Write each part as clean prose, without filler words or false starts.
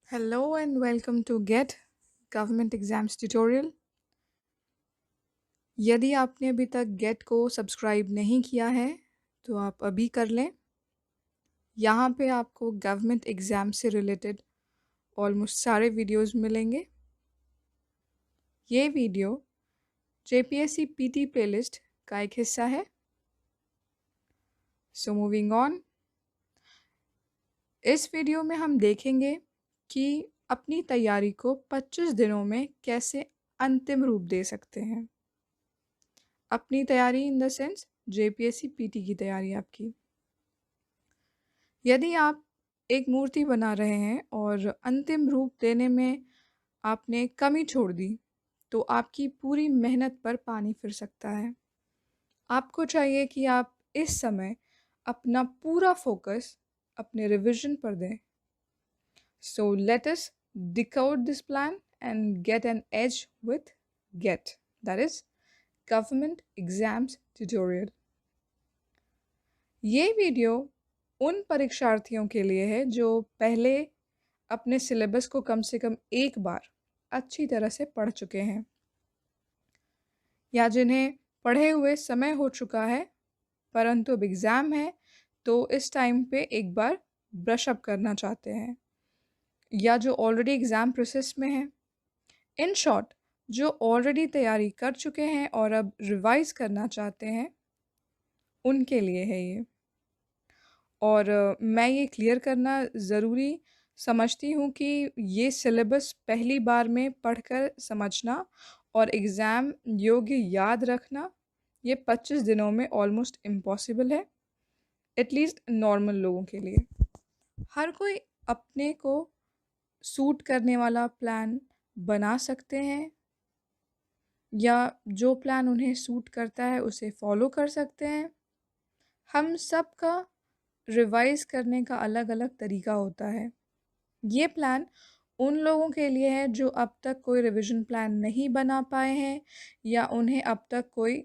Hello and welcome to Get Government Exams Tutorial। यदि आपने अभी तक गेट को सब्सक्राइब नहीं किया है तो आप अभी कर लें। यहाँ पे आपको गवर्नमेंट एग्ज़ाम से रिलेटेड ऑलमोस्ट सारे वीडियोस मिलेंगे। ये वीडियो जेपीएससी पीटी प्लेलिस्ट का एक हिस्सा है। सो मूविंग ऑन, इस वीडियो में हम देखेंगे कि अपनी तैयारी को 25 दिनों में कैसे अंतिम रूप दे सकते हैं। अपनी तैयारी in the sense JPSC PT की तैयारी आपकी। यदि आप एक मूर्ति बना रहे हैं और अंतिम रूप देने में आपने कमी छोड़ दी तो आपकी पूरी मेहनत पर पानी फिर सकता है। आपको चाहिए कि आप इस समय अपना पूरा फोकस अपने रिवीजन पर दें। So let us decode this plan and get an edge with GET, that is government exams tutorial. ये वीडियो उन परीक्षार्थियों के लिए है जो पहले अपने सिलेबस को कम से कम एक बार अच्छी तरह से पढ़ चुके हैं या जिन्हें पढ़े हुए समय हो चुका है परंतु अब एग्ज़ाम है तो इस टाइम पे एक बार ब्रश अप करना चाहते हैं, या जो ऑलरेडी एग्ज़ाम प्रोसेस में हैं। इन शॉर्ट, जो ऑलरेडी तैयारी कर चुके हैं और अब रिवाइज़ करना चाहते हैं उनके लिए है ये। और मैं ये क्लियर करना ज़रूरी समझती हूँ कि ये सिलेबस पहली बार में पढ़कर समझना और एग्ज़ाम योग्य याद रखना ये 25 दिनों में ऑलमोस्ट इम्पॉसिबल है, एटलीस्ट नॉर्मल लोगों के लिए। हर कोई अपने को सूट करने वाला प्लान बना सकते हैं या जो प्लान उन्हें सूट करता है उसे फॉलो कर सकते हैं। हम सब का रिवाइज़ करने का अलग अलग तरीका होता है। ये प्लान उन लोगों के लिए है जो अब तक कोई रिवीजन प्लान नहीं बना पाए हैं या उन्हें अब तक कोई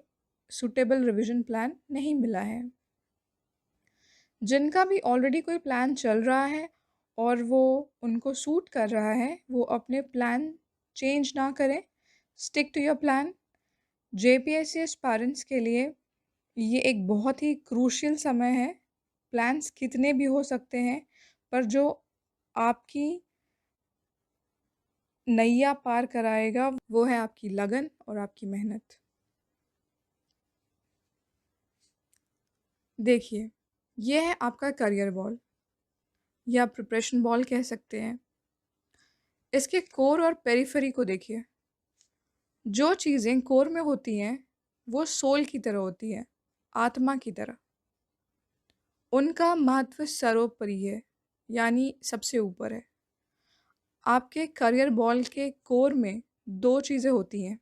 सूटेबल रिवीजन प्लान नहीं मिला है। जिनका भी ऑलरेडी कोई प्लान चल रहा है और वो उनको सूट कर रहा है, वो अपने प्लान चेंज ना करें, stick to your plan. JPSC aspirants के लिए ये एक बहुत ही क्रूशियल समय है। प्लान्स कितने भी हो सकते हैं पर जो आपकी नैया पार कराएगा वो है आपकी लगन और आपकी मेहनत। देखिए, ये है आपका करियर बॉल या प्रिपरेशन बॉल कह सकते हैं। इसके कोर और पेरिफेरी को देखिए। जो चीज़ें कोर में होती हैं वो सोल की तरह होती है, आत्मा की तरह। उनका महत्व सर्वोपरि है, यानी सबसे ऊपर है। आपके करियर बॉल के कोर में दो चीज़ें होती हैं,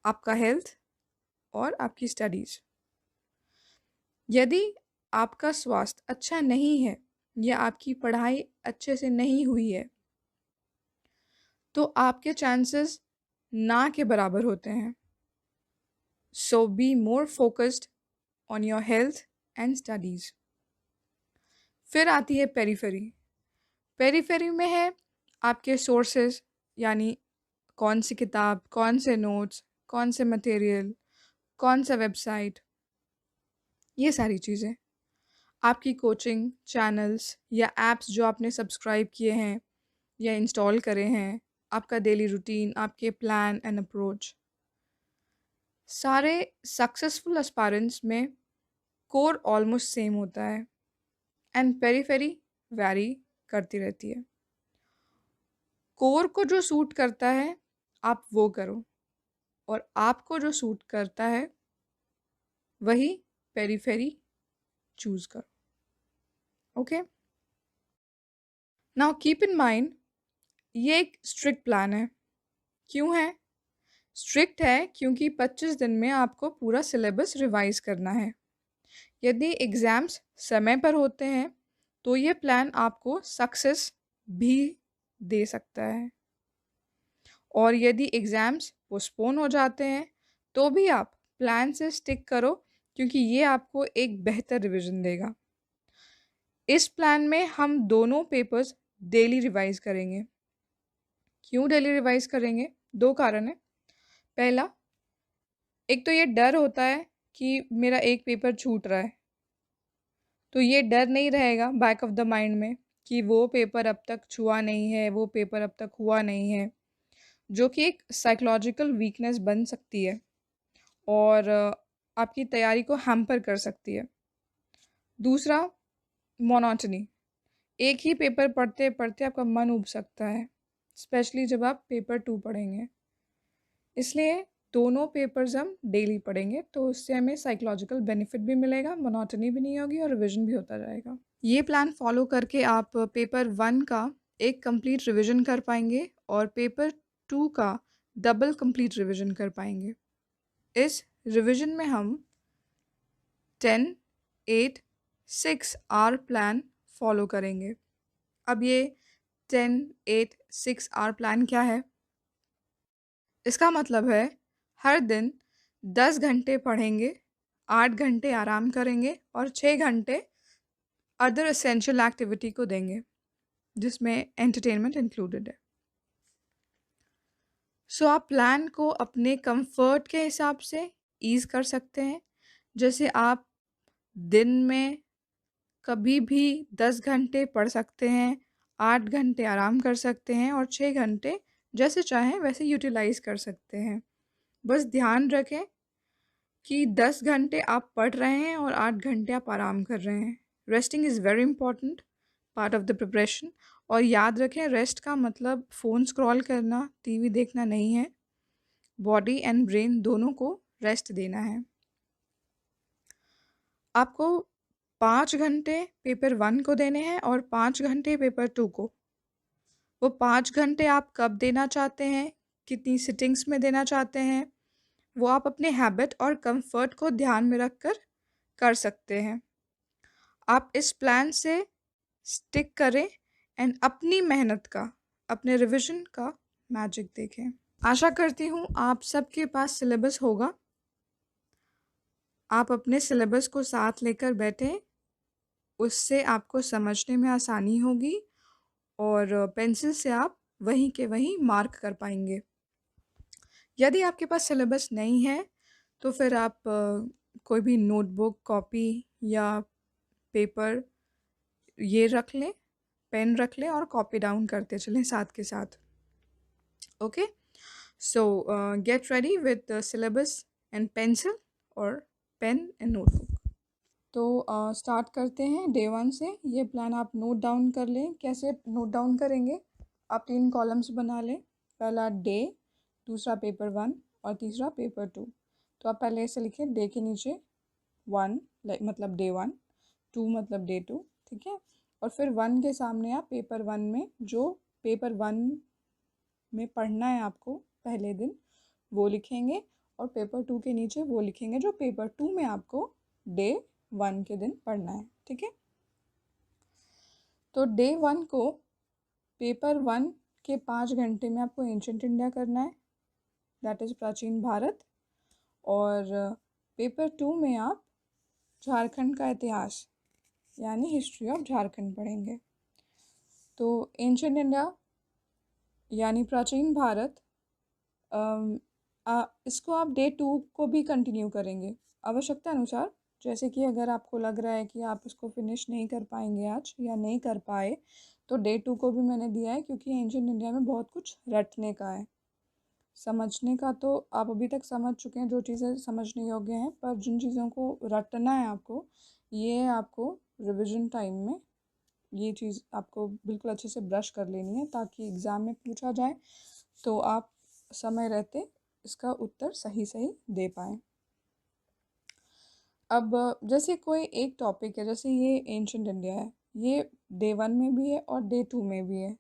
आपका हेल्थ और आपकी स्टडीज़। यदि आपका स्वास्थ्य अच्छा नहीं है या आपकी पढ़ाई अच्छे से नहीं हुई है तो आपके चांसेस ना के बराबर होते हैं। So be more focused on your health and studies. फिर आती है पेरिफेरी। पेरिफेरी में है आपके सोर्सेज, यानी कौन सी किताब, कौन से नोट्स, कौन से मटेरियल, कौन सा वेबसाइट, ये सारी चीज़ें। आपकी कोचिंग चैनल्स या एप्स जो आपने सब्सक्राइब किए हैं या इंस्टॉल करे हैं, आपका डेली रूटीन, आपके प्लान एंड अप्रोच। सारे सक्सेसफुल एस्पायरेंट्स में कोर ऑलमोस्ट सेम होता है एंड पेरिफेरी वैरी करती रहती है। कोर को जो सूट करता है आप वो करो और आपको जो सूट करता है वही पेरिफेरी चूज़ करो। Okay, now keep in mind ये एक स्ट्रिक्ट प्लान है। क्यों है स्ट्रिक्ट? है क्योंकि 25 दिन में आपको पूरा सिलेबस रिवाइज करना है। यदि एग्ज़ाम्स समय पर होते हैं तो ये प्लान आपको सक्सेस भी दे सकता है, और यदि एग्ज़ाम्स पोस्टपोन हो जाते हैं तो भी आप प्लान से स्टिक करो क्योंकि ये आपको एक बेहतर रिवीजन देगा। इस प्लान में हम दोनों पेपर्स डेली रिवाइज़ करेंगे। क्यों डेली रिवाइज़ करेंगे? 2 कारण हैं। पहला, एक तो ये डर होता है कि मेरा एक पेपर छूट रहा है, तो ये डर नहीं रहेगा बैक ऑफ द माइंड में कि वो पेपर अब तक छुआ नहीं है, वो पेपर अब तक हुआ नहीं है, जो कि एक साइकोलॉजिकल वीकनेस बन सकती है और आपकी तैयारी को हैम्पर कर सकती है। दूसरा, मोनोटनी। एक ही पेपर पढ़ते-पढ़ते आपका मन ऊब सकता है, स्पेशली जब आप पेपर 2 पढ़ेंगे। इसलिए दोनों पेपर्स हम डेली पढ़ेंगे, तो उससे हमें साइकोलॉजिकल बेनिफिट भी मिलेगा, मोनोटनी भी नहीं होगी और रिविज़न भी होता जाएगा। ये प्लान फ़ॉलो करके आप पेपर 1 का एक कंप्लीट रिविज़न कर पाएँगे और पेपर 2 का डबल कंप्लीट रिविज़न कर पाएँगे। इस रिविज़न में हम 10, 8, 6 आवर प्लान फ़ॉलो करेंगे। अब ये 10, 8, 6 आवर प्लान क्या है? इसका मतलब है हर दिन 10 घंटे पढ़ेंगे, 8 घंटे आराम करेंगे और 6 घंटे अदर एसेंशियल एक्टिविटी को देंगे, जिसमें एंटरटेनमेंट इंक्लूडेड है। सो आप प्लान को अपने कंफर्ट के हिसाब से ईज़ कर सकते हैं। जैसे आप दिन में कभी भी 10 घंटे पढ़ सकते हैं, 8 घंटे आराम कर सकते हैं और 6 घंटे जैसे चाहें वैसे यूटिलाइज़ कर सकते हैं। बस ध्यान रखें कि 10 घंटे आप पढ़ रहे हैं और 8 घंटे आप आराम कर रहे हैं। Resting is very important part of the preparation और याद रखें रेस्ट का मतलब फ़ोन स्क्रॉल करना, टीवी देखना नहीं है। बॉडी एंड ब्रेन दोनों को रेस्ट देना है। आपको 5 घंटे पेपर 1 को देने हैं और 5 घंटे पेपर 2 को। वो 5 घंटे आप कब देना चाहते हैं, कितनी सिटिंग्स में देना चाहते हैं, वो आप अपने हैबिट और कंफर्ट को ध्यान में रखकर कर सकते हैं। आप इस प्लान से स्टिक करें एंड अपनी मेहनत का, अपने रिविज़न का मैजिक देखें। आशा करती हूँ आप सबके पास सिलेबस होगा। आप अपने सिलेबस को साथ लेकर बैठें, उससे आपको समझने में आसानी होगी और पेंसिल से आप वहीं के वहीं मार्क कर पाएँगे। यदि आपके पास सिलेबस नहीं है, तो फिर आप कोई भी नोटबुक, कॉपी या पेपर ये रख लें, पेन रख लें और कॉपी डाउन करते चलें साथ के साथ। Okay? So get ready with syllabus and pencil और पेन एंड नोटबुक। तो स्टार्ट करते हैं डे 1 से। ये प्लान आप नोट डाउन कर लें। कैसे नोट डाउन करेंगे? आप 3 कॉलम्स बना लें। पहला डे, दूसरा पेपर 1 और तीसरा पेपर 2। तो आप पहले ऐसे लिखें, डे के नीचे 1 मतलब डे 1, 2 मतलब डे 2, ठीक है? और फिर 1 के सामने आप पेपर 1 में जो पेपर 1 में पढ़ना है आपको पहले दिन, वो लिखेंगे और पेपर 2 के नीचे वो लिखेंगे जो पेपर 2 में आपको डे 1 के दिन पढ़ना है, ठीक है? तो डे 1 को पेपर 1 के 5 घंटे में आपको एंशिएंट इंडिया करना है, दैट इज़ प्राचीन भारत। और पेपर 2 में आप झारखंड का इतिहास यानी हिस्ट्री ऑफ झारखंड पढ़ेंगे। तो एंशिएंट इंडिया यानी प्राचीन भारत, इसको आप डे 2 को भी कंटिन्यू करेंगे आवश्यकता अनुसार। जैसे कि अगर आपको लग रहा है कि आप इसको फिनिश नहीं कर पाएंगे आज या नहीं कर पाए, तो डे 2 को भी मैंने दिया है क्योंकि एंशिएंट इंडिया में बहुत कुछ रटने का है। समझने का तो आप अभी तक समझ चुके हैं, जो चीज़ें समझने योग्य हैं, पर जिन चीज़ों को रटना है आपको, ये आपको रिविज़न टाइम में ये चीज़ आपको बिल्कुल अच्छे से ब्रश कर लेनी है ताकि एग्ज़ाम में पूछा जाए तो आप समय रहते इसका उत्तर सही दे पाएँ। अब जैसे कोई एक टॉपिक है, जैसे ये एंशिएंट इंडिया है, ये डे 1 में भी है और डे 2 में भी है।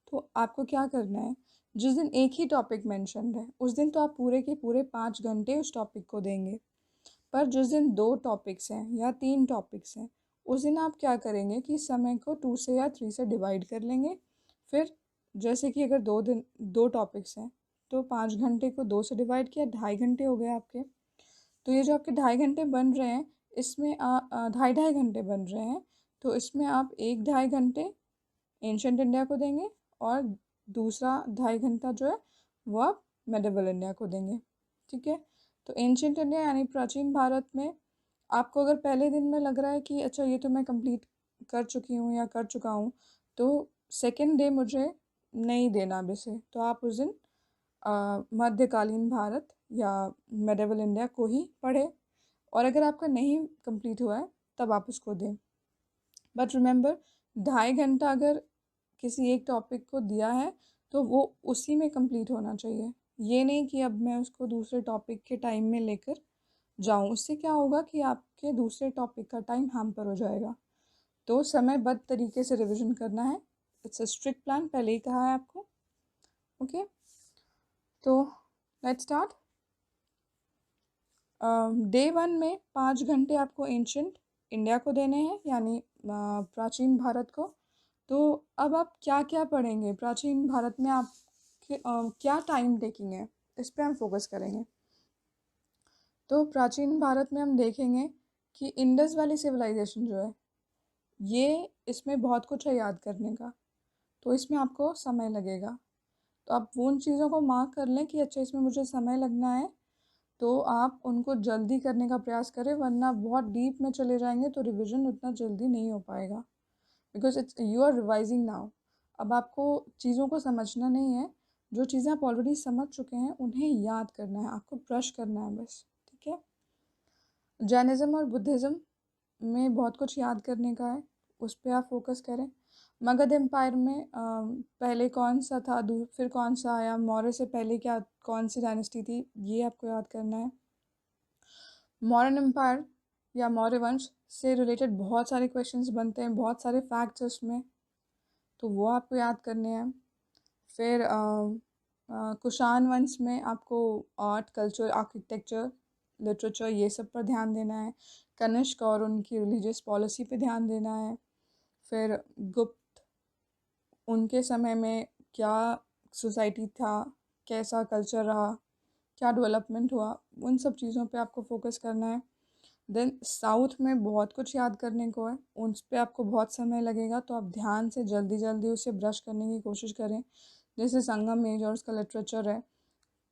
तो आपको क्या करना है, जिस दिन एक ही टॉपिक मेंशन्ड है, उस दिन तो आप पूरे के पूरे 5 घंटे उस टॉपिक को देंगे। पर जिस दिन 2 टॉपिक्स हैं या 3 टॉपिक्स हैं, उस दिन आप क्या करेंगे कि समय को 2 से या 3 से डिवाइड कर लेंगे। फिर जैसे कि अगर 2 टॉपिक्स हैं, तो 5 घंटे को 2 से डिवाइड किया, 2.5 घंटे हो गए आपके। तो ये जो आपके 2.5 घंटे बन रहे हैं, इसमें ढाई घंटे बन रहे हैं, तो इसमें आप 1-2.5 घंटे एंशंट इंडिया को देंगे और दूसरा 2.5 घंटा जो है वो आप मेडिवल इंडिया को देंगे। ठीक है, तो एंशंट इंडिया यानी प्राचीन भारत में आपको अगर पहले दिन में लग रहा है कि अच्छा ये तो मैं कंप्लीट कर चुकी हूँ या कर चुका हूँ, तो सेकेंड डे मुझे नहीं देना अब इसे, तो आप उस दिन मध्यकालीन भारत या मेडिवल इंडिया को ही पढ़े, और अगर आपका नहीं कंप्लीट हुआ है तब आप उसको दें। बट रिमेंबर 2.5 घंटा अगर किसी एक टॉपिक को दिया है तो वो उसी में कंप्लीट होना चाहिए। ये नहीं कि अब मैं उसको दूसरे टॉपिक के टाइम में लेकर जाऊँ, उससे क्या होगा कि आपके दूसरे टॉपिक का टाइम हैम्पर हो जाएगा। तो समयबद्ध तरीके से रिवीजन करना है। इट्स अ स्ट्रिक्ट प्लान, पहले ही कहा है आपको। ओके, तो लेट्स स्टार्ट। डे 1 में 5 घंटे आपको एंशंट इंडिया को देने हैं, यानी प्राचीन भारत को। तो अब आप क्या क्या पढ़ेंगे प्राचीन भारत में, आप क्या टाइम टेकिंग है, इस पर हम फोकस करेंगे। तो प्राचीन भारत में हम देखेंगे कि इंडस वैली सिविलाइजेशन जो है ये, इसमें बहुत कुछ है याद करने का, तो इसमें आपको समय लगेगा। तो आप उन चीज़ों को मार्क कर लें कि अच्छा इसमें मुझे समय लगना है, तो आप उनको जल्दी करने का प्रयास करें, वरना बहुत डीप में चले जाएंगे तो रिवीजन उतना जल्दी नहीं हो पाएगा, because it's you are revising now. अब आपको चीज़ों को समझना नहीं है, जो चीज़ें आप ऑलरेडी समझ चुके हैं उन्हें याद करना है, आपको ब्रश करना है बस। ठीक है, जैनिज़्म और बुद्धिज़्म में बहुत कुछ याद करने का है, उस पर आप फोकस करें। मगध एम्पायर में पहले कौन सा था, फिर कौन सा आया, मौर्य से पहले क्या कौन सी डायनेस्टी थी, ये आपको याद करना है। मॉडर्न एम्पायर या मौर्य वंश से रिलेटेड बहुत सारे क्वेश्चंस बनते हैं, बहुत सारे फैक्ट्स उसमें, तो वो आपको याद करने हैं। फिर कुषाण वंश में आपको आर्ट, कल्चर, आर्किटेक्चर, लिटरेचर ये सब पर ध्यान देना है। कनिष्क और उनकी रिलीजियस पॉलिसी पे ध्यान देना है। फिर गुप्त, उनके समय में क्या सोसाइटी था, कैसा कल्चर रहा, क्या डेवलपमेंट हुआ, उन सब चीज़ों पे आपको फोकस करना है। देन साउथ में बहुत कुछ याद करने को है, उन पर आपको बहुत समय लगेगा, तो आप ध्यान से जल्दी जल्दी उसे ब्रश करने की कोशिश करें। जैसे संगम एज और उसका लिटरेचर है,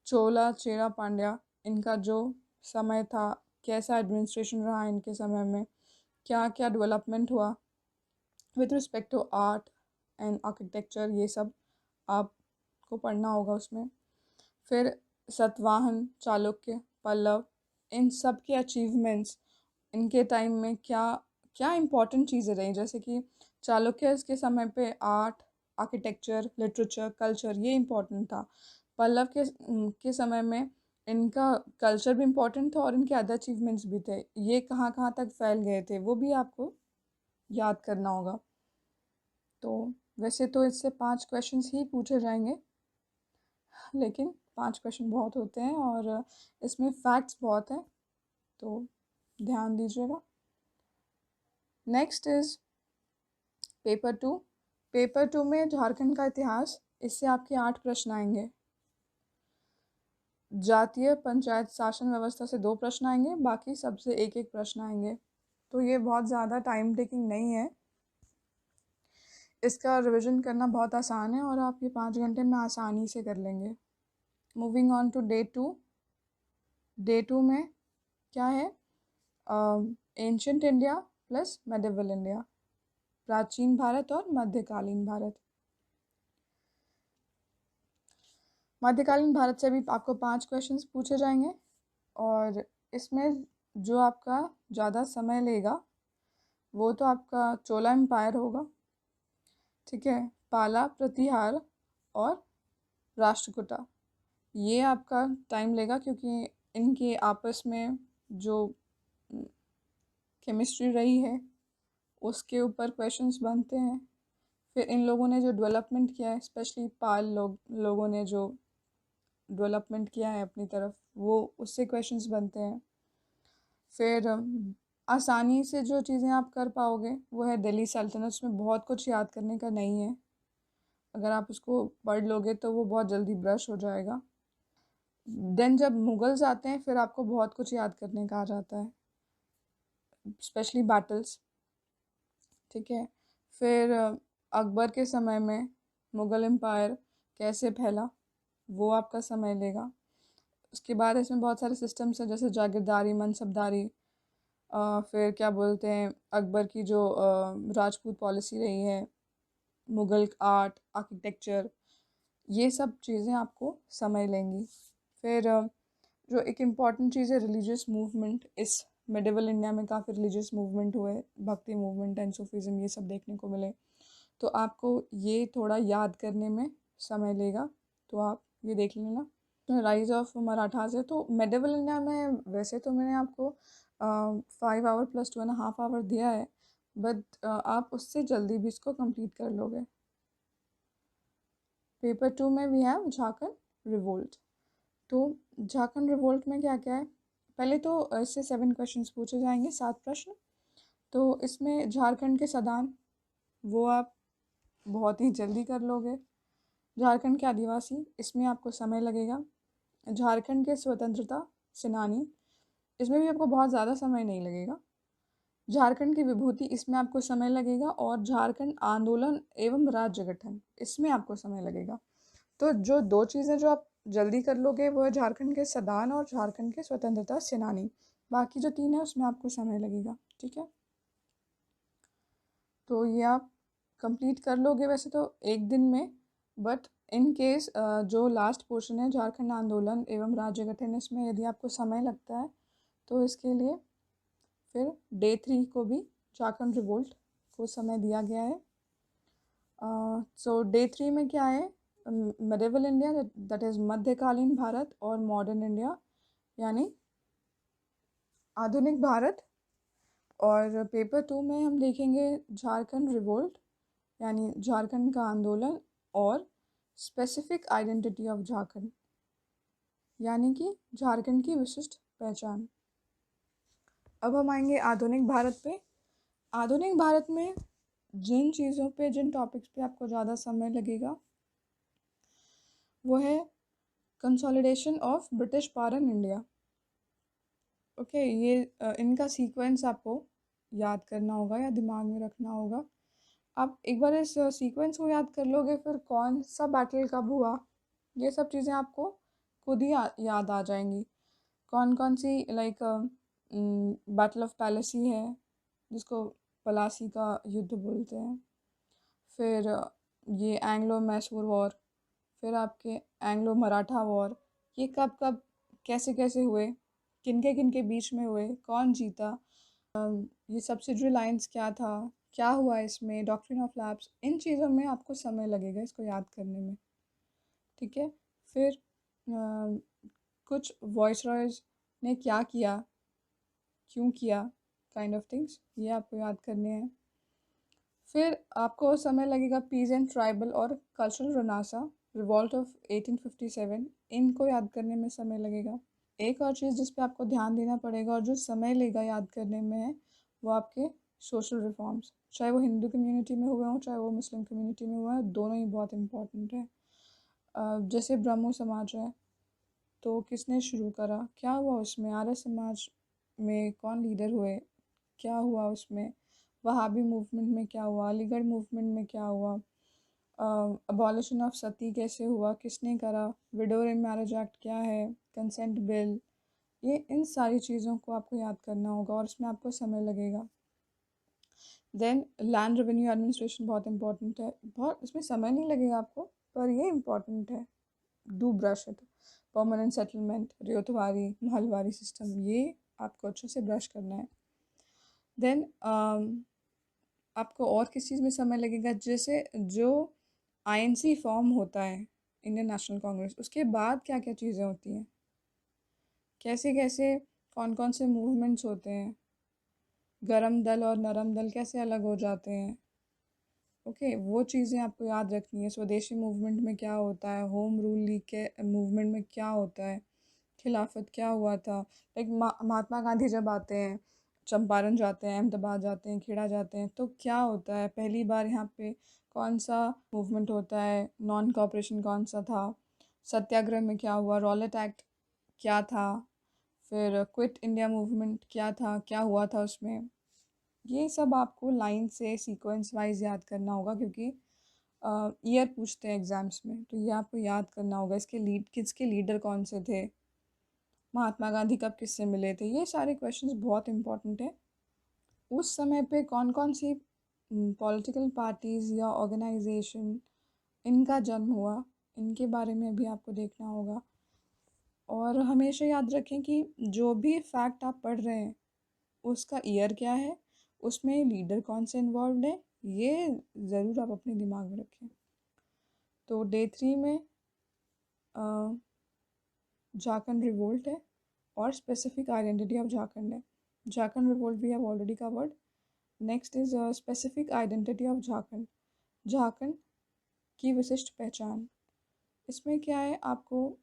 चोला, चेरा, पांड्या, इनका जो समय था, कैसा एडमिनिस्ट्रेशन रहा इनके समय में, क्या क्या डेवलपमेंट हुआ with respect to art and architecture, ये सब आपको पढ़ना होगा उसमें। फिर सतवाहन, चालुक्य, पल्लव, इन सब के अचीवमेंट्स, इनके टाइम में क्या क्या इम्पोर्टेंट चीज़ें रही, जैसे कि चालुक्य के समय पे आर्ट, आर्किटेक्चर, लिटरेचर, कल्चर ये इम्पोर्टेंट था। पल्लव के समय में इनका कल्चर भी इम्पोर्टेंट था और इनके अदर अचीवमेंट्स भी थे, ये कहाँ कहाँ तक फैल गए थे वो भी आपको याद करना होगा। तो वैसे तो इससे 5 क्वेश्चंस ही पूछे जाएंगे, लेकिन 5 क्वेश्चन बहुत होते हैं और इसमें फैक्ट्स बहुत हैं, तो ध्यान दीजिएगा। Next is paper 2। पेपर 2 में झारखंड का इतिहास, इससे आपके 8 प्रश्न आएंगे। जातीय पंचायत शासन व्यवस्था से 2 प्रश्न आएंगे, बाकी सबसे एक एक प्रश्न आएंगे। तो ये बहुत ज़्यादा टाइम टेकिंग नहीं है, इसका रिवीजन करना बहुत आसान है और आप ये 5 घंटे में आसानी से कर लेंगे। Moving on to day 2। Day 2 में क्या है, ancient India plus medieval India, प्राचीन भारत और मध्यकालीन भारत। मध्यकालीन भारत से भी आपको 5 क्वेश्चंस पूछे जाएंगे और इसमें जो आपका ज़्यादा समय लेगा वो तो आपका चोला एम्पायर होगा। ठीक है, पाला, प्रतिहार और राष्ट्रकूटा, ये आपका टाइम लेगा क्योंकि इनके आपस में जो केमिस्ट्री रही है उसके ऊपर क्वेश्चंस बनते हैं। फिर इन लोगों ने जो डेवलपमेंट किया है, स्पेशली पाल लोगों ने जो डेवलपमेंट किया है अपनी तरफ, वो उससे क्वेश्चंस बनते हैं। फिर आसानी से जो चीज़ें आप कर पाओगे वो है दिल्ली सल्तनत, उसमें बहुत कुछ याद करने का नहीं है, अगर आप उसको पढ़ लोगे तो वो बहुत जल्दी ब्रश हो जाएगा। देन जब मुगल्स आते हैं फिर आपको बहुत कुछ याद करने का आ जाता है, स्पेशली बैटल्स। ठीक है। फिर अकबर के समय में मुग़ल एम्पायर कैसे फैला, वो आपका समय लेगा। उसके बाद इसमें बहुत सारे सिस्टम्स हैं, जैसे जागीरदारी, मनसबदारी, फिर क्या बोलते हैं, अकबर की जो राजपूत पॉलिसी रही है, मुग़ल आर्ट, आर्किटेक्चर, ये सब चीज़ें आपको समय लेंगी। फिर जो एक इम्पॉर्टेंट चीज़ है, रिलीजियस मूवमेंट। इस मिडिवल इंडिया में काफ़ी रिलीजियस मूवमेंट हुए, भक्ति मूवमेंट एंड सूफीज़म, ये सब देखने को मिले। तो आपको ये थोड़ा याद करने में समय लेगा, तो आप ये देख लेना। राइज ऑफ मराठास है, तो मिडिवल इंडिया में वैसे तो मैंने आपको 5 आवर प्लस 2.5 आवर दिया है, बट आप उससे जल्दी भी इसको कंप्लीट कर लोगे। पेपर 2 में भी है झारखंड रिवोल्ट। तो झारखंड रिवोल्ट में क्या क्या है, पहले तो इससे 7 क्वेश्चंस पूछे जाएंगे, 7 प्रश्न। तो इसमें झारखंड के सदान, वो आप बहुत ही जल्दी कर लोगे। झारखंड के आदिवासी, इसमें आपको समय लगेगा। झारखंड के स्वतंत्रता सेनानी, इसमें भी आपको बहुत ज़्यादा समय नहीं लगेगा। झारखंड की विभूति, इसमें आपको समय लगेगा। और झारखंड आंदोलन एवं राज्य गठन, इसमें आपको समय लगेगा। तो जो 2 चीज़ें जो आप जल्दी कर लोगे वो है झारखंड के सदान और झारखंड के स्वतंत्रता सेनानी। बाकी जो 3 है उसमें आपको समय लगेगा, ठीक है। तो ये आप कंप्लीट कर लोगे वैसे तो एक दिन में, बट इन केस जो लास्ट पोर्शन है झारखंड आंदोलन एवं राज्य गठन, इसमें यदि आपको समय लगता है तो इसके लिए फिर डे 3 को भी झारखंड रिवोल्ट को समय दिया गया है। सो डे 3 में क्या है, मिडिवल इंडिया, दैट इज़ मध्यकालीन भारत, और मॉडर्न इंडिया यानी आधुनिक भारत। और पेपर 2 में हम देखेंगे झारखंड रिवोल्ट यानी झारखंड का आंदोलन, और स्पेसिफिक आइडेंटिटी ऑफ झारखंड यानी कि झारखंड की विशिष्ट पहचान। अब हम आएंगे आधुनिक भारत पे। आधुनिक भारत में जिन चीज़ों पे, जिन टॉपिक्स पे आपको ज़्यादा समय लगेगा वो है consolidation of British power in India. Okay, ये इनका सीक्वेंस आपको याद करना होगा या दिमाग में रखना होगा। आप एक बार इस सीक्वेंस को याद कर लोगे, फिर कौन सा बैटल कब हुआ, ये सब चीज़ें आपको खुद ही याद आ जाएंगी। कौन कौन सी, लाइक बैटल ऑफ पैलेसी है, जिसको पलासी का युद्ध बोलते हैं। फिर ये एंग्लो मैसूर वॉर, फिर आपके एंग्लो मराठा वॉर, ये कब कब कैसे कैसे हुए, किनके किनके बीच में हुए, कौन जीता, ये सब्सिडरी लाइंस क्या था, क्या हुआ इसमें, डॉक्ट्रिन ऑफ लैप्स, इन चीज़ों में आपको समय लगेगा इसको याद करने में, ठीक है। फिर कुछ वॉइसरॉयज ने क्या किया, क्यों किया, काइंड ऑफ थिंग्स, ये आपको याद करने हैं। फिर आपको समय लगेगा पीजेंट, ट्राइबल और कल्चरल रनासा, रिवॉल्ट ऑफ 1857, इनको याद करने में समय लगेगा। एक और चीज़ जिस पे आपको ध्यान देना पड़ेगा और जो समय लेगा याद करने में है, वो आपके सोशल रिफॉर्म्स, चाहे वो हिंदू कम्युनिटी में हुए हों चाहे वो मुस्लिम कम्युनिटी में हुए हैं, दोनों ही बहुत इम्पोर्टेंट है। जैसे ब्रह्मो समाज है, तो किसने शुरू करा, क्या हुआ उसमें, आर्य समाज में कौन लीडर हुए, क्या हुआ उसमें, वहाबी मूवमेंट में क्या हुआ, अलीगढ़ मूवमेंट में क्या हुआ, अबॉलिशन ऑफ सती कैसे हुआ, किसने करा, विडो मैरिज एक्ट क्या है, कंसेंट बिल, ये इन सारी चीज़ों को आपको याद करना होगा और इसमें आपको समय लगेगा। देन लैंड रेवेन्यू एडमिनिस्ट्रेशन बहुत इंपॉर्टेंट है, बहुत इसमें समय नहीं लगेगा आपको, पर ये इम्पॉर्टेंट है। Do brush it, permanent settlement, Ryotwari, Mahalwari system, ये आपको अच्छे से ब्रश करना है। देन आपको और किस चीज़ में समय लगेगा, जैसे जो आईएनसी फॉर्म होता है, इंडियन नेशनल कांग्रेस, उसके बाद क्या क्या चीज़ें होती हैं, कैसे कैसे कौन कौन से मूवमेंट्स होते हैं, गरम दल और नरम दल कैसे अलग हो जाते हैं। ओके, वो चीज़ें आपको याद रखनी है। स्वदेशी मूवमेंट में क्या होता है, होम रूल लीग के मूवमेंट में क्या होता है, खिलाफत क्या हुआ था, लाइक महात्मा गांधी जब आते हैं, चंपारण जाते हैं, अहमदाबाद जाते हैं, खेड़ा जाते हैं, तो क्या होता है, पहली बार यहाँ पे कौन सा मूवमेंट होता है, नॉन कॉपरेशन कौन सा था, सत्याग्रह में क्या हुआ, रॉलेट एक्ट क्या था, फिर क्विट इंडिया मूवमेंट क्या था, क्या हुआ था उसमें, ये सब आपको लाइन से सीक्वेंस वाइज याद करना होगा, क्योंकि ईयर पूछते हैं एग्ज़ाम्स में, तो ये आपको याद करना होगा। इसके किसके लीडर कौन से थे, महात्मा गांधी कब किससे मिले थे, ये सारे क्वेश्चंस बहुत इंपॉर्टेंट है। उस समय पे कौन कौन सी पॉलिटिकल पार्टीज़ या ऑर्गेनाइजेशन इनका जन्म हुआ, इनके बारे में भी आपको देखना होगा। और हमेशा याद रखें कि जो भी फैक्ट आप पढ़ रहे हैं उसका ईयर क्या है, उसमें लीडर कौन से इन्वॉल्व है, ये ज़रूर आप अपने दिमाग में रखें। तो डे 3 में झारखंड रिवोल्ट है और स्पेसिफिक आइडेंटिटी ऑफ झारखंड है। Jharkhand revolt we have already covered. Next is specific identity of Jharkhand, Jharkhand की विशिष्ट पहचान। इसमें क्या है, आपको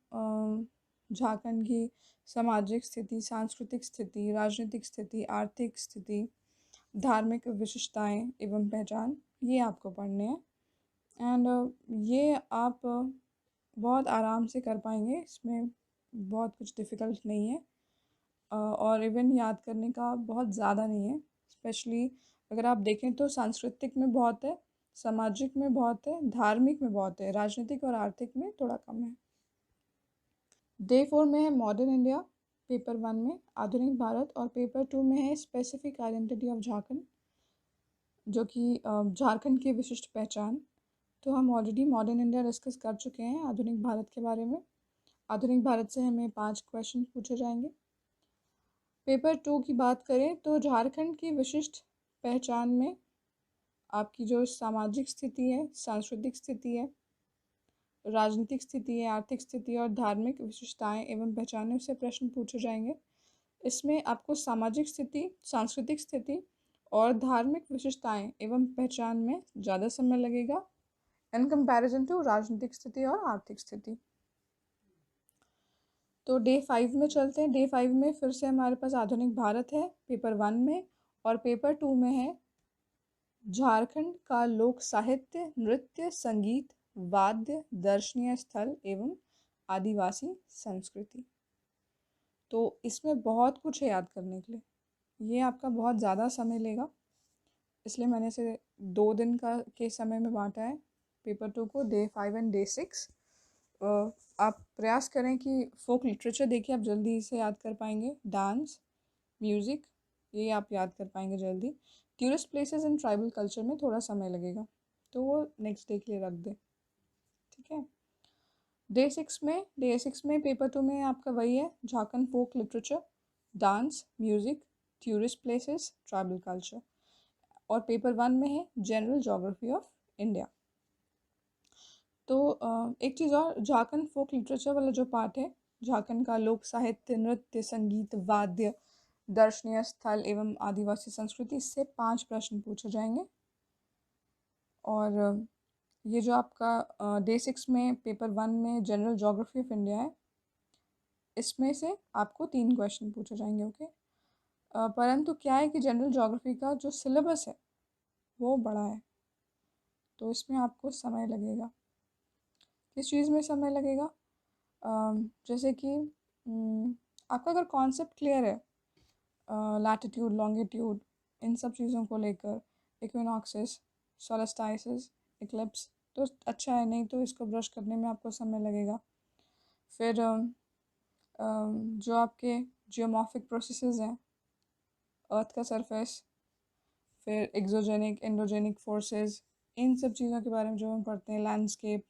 झारखंड की सामाजिक स्थिति, सांस्कृतिक स्थिति, राजनीतिक स्थिति, आर्थिक स्थिति, धार्मिक विशेषताएं एवं पहचान, ये आपको पढ़ने हैं। एंड ये आप बहुत आराम से कर पाएंगे, इसमें बहुत कुछ डिफ़िकल्ट नहीं है। और इवन याद करने का बहुत ज़्यादा नहीं है। स्पेशली अगर आप देखें तो सांस्कृतिक में बहुत है, सामाजिक में बहुत है, धार्मिक में बहुत है, राजनीतिक और आर्थिक में थोड़ा कम है। डे 4 में है मॉडर्न इंडिया, पेपर 1 में आधुनिक भारत, और पेपर 2 में है स्पेसिफिक आइडेंटिटी ऑफ झारखंड, जो कि झारखंड की विशिष्ट पहचान। तो हम ऑलरेडी मॉडर्न इंडिया डिस्कस कर चुके हैं आधुनिक भारत के बारे में। आधुनिक भारत से हमें 5 क्वेश्चन पूछे जाएंगे। पेपर 2 की बात करें तो झारखंड की विशिष्ट पहचान में आपकी जो सामाजिक स्थिति है, सांस्कृतिक स्थिति है, राजनीतिक स्थिति है, आर्थिक स्थिति और धार्मिक विशेषताएं एवं पहचानों से प्रश्न पूछे जाएंगे। इसमें आपको सामाजिक स्थिति, सांस्कृतिक स्थिति और धार्मिक विशेषताएं एवं पहचान में ज़्यादा समय लगेगा इन कंपैरिजन टू राजनीतिक स्थिति और आर्थिक स्थिति। तो डे 5 में चलते हैं। डे 5 में फिर से हमारे पास आधुनिक भारत है पेपर 1 में, और पेपर 2 में है झारखंड का लोक साहित्य, नृत्य, संगीत, वाद्य, दर्शनीय स्थल एवं आदिवासी संस्कृति। तो इसमें बहुत कुछ है याद करने के लिए, ये आपका बहुत ज़्यादा समय लेगा, इसलिए मैंने इसे 2 दिन का के समय में बांटा है पेपर 2 को, डे 5 एंड डे 6। आप प्रयास करें कि फोक लिटरेचर देखिए, आप जल्दी इसे याद कर पाएंगे। डांस, म्यूज़िक, ये आप याद कर पाएंगे जल्दी। Tourist places and tribal culture में थोड़ा समय लगेगा, तो वो नेक्स्ट डे के लिए रख दें, ठीक है। डे 6 में पेपर 2 में आपका वही है, Jharkhand folk literature, dance, music, tourist places, tribal culture. और पेपर 1 में है जनरल ज्योग्राफी ऑफ इंडिया। तो एक चीज़ और, झारखंड फोक लिटरेचर वाला जो पार्ट है, झारखंड का लोक साहित्य, नृत्य, संगीत, वाद्य, दर्शनीय स्थल एवं आदिवासी संस्कृति, इससे 5 प्रश्न पूछे जाएंगे। और ये जो आपका डे 6 में पेपर 1 में जनरल ज्योग्राफी ऑफ इंडिया है, इसमें से आपको 3 क्वेश्चन पूछे जाएंगे, ओके। परंतु क्या है कि जनरल ज्योग्राफी का जो सिलेबस है वो बड़ा है, तो इसमें आपको समय लगेगा। किस चीज़ में समय लगेगा? जैसे कि आपका अगर कॉन्सेप्ट क्लियर है, लैटिट्यूड, लॉन्गिट्यूड, इन सब चीज़ों को लेकर, इक्विनॉक्सिस, सोलस्टाइसिस, इक्लिप्स, तो अच्छा है, नहीं तो इसको ब्रश करने में आपको समय लगेगा। फिर जो आपके जियोमॉर्फिक प्रोसेसेस हैं, अर्थ का सरफेस, फिर एक्सोजेनिक, एंडोजेनिक फोर्सेस, इन सब चीज़ों के बारे में जो हम पढ़ते हैं, लैंडस्केप,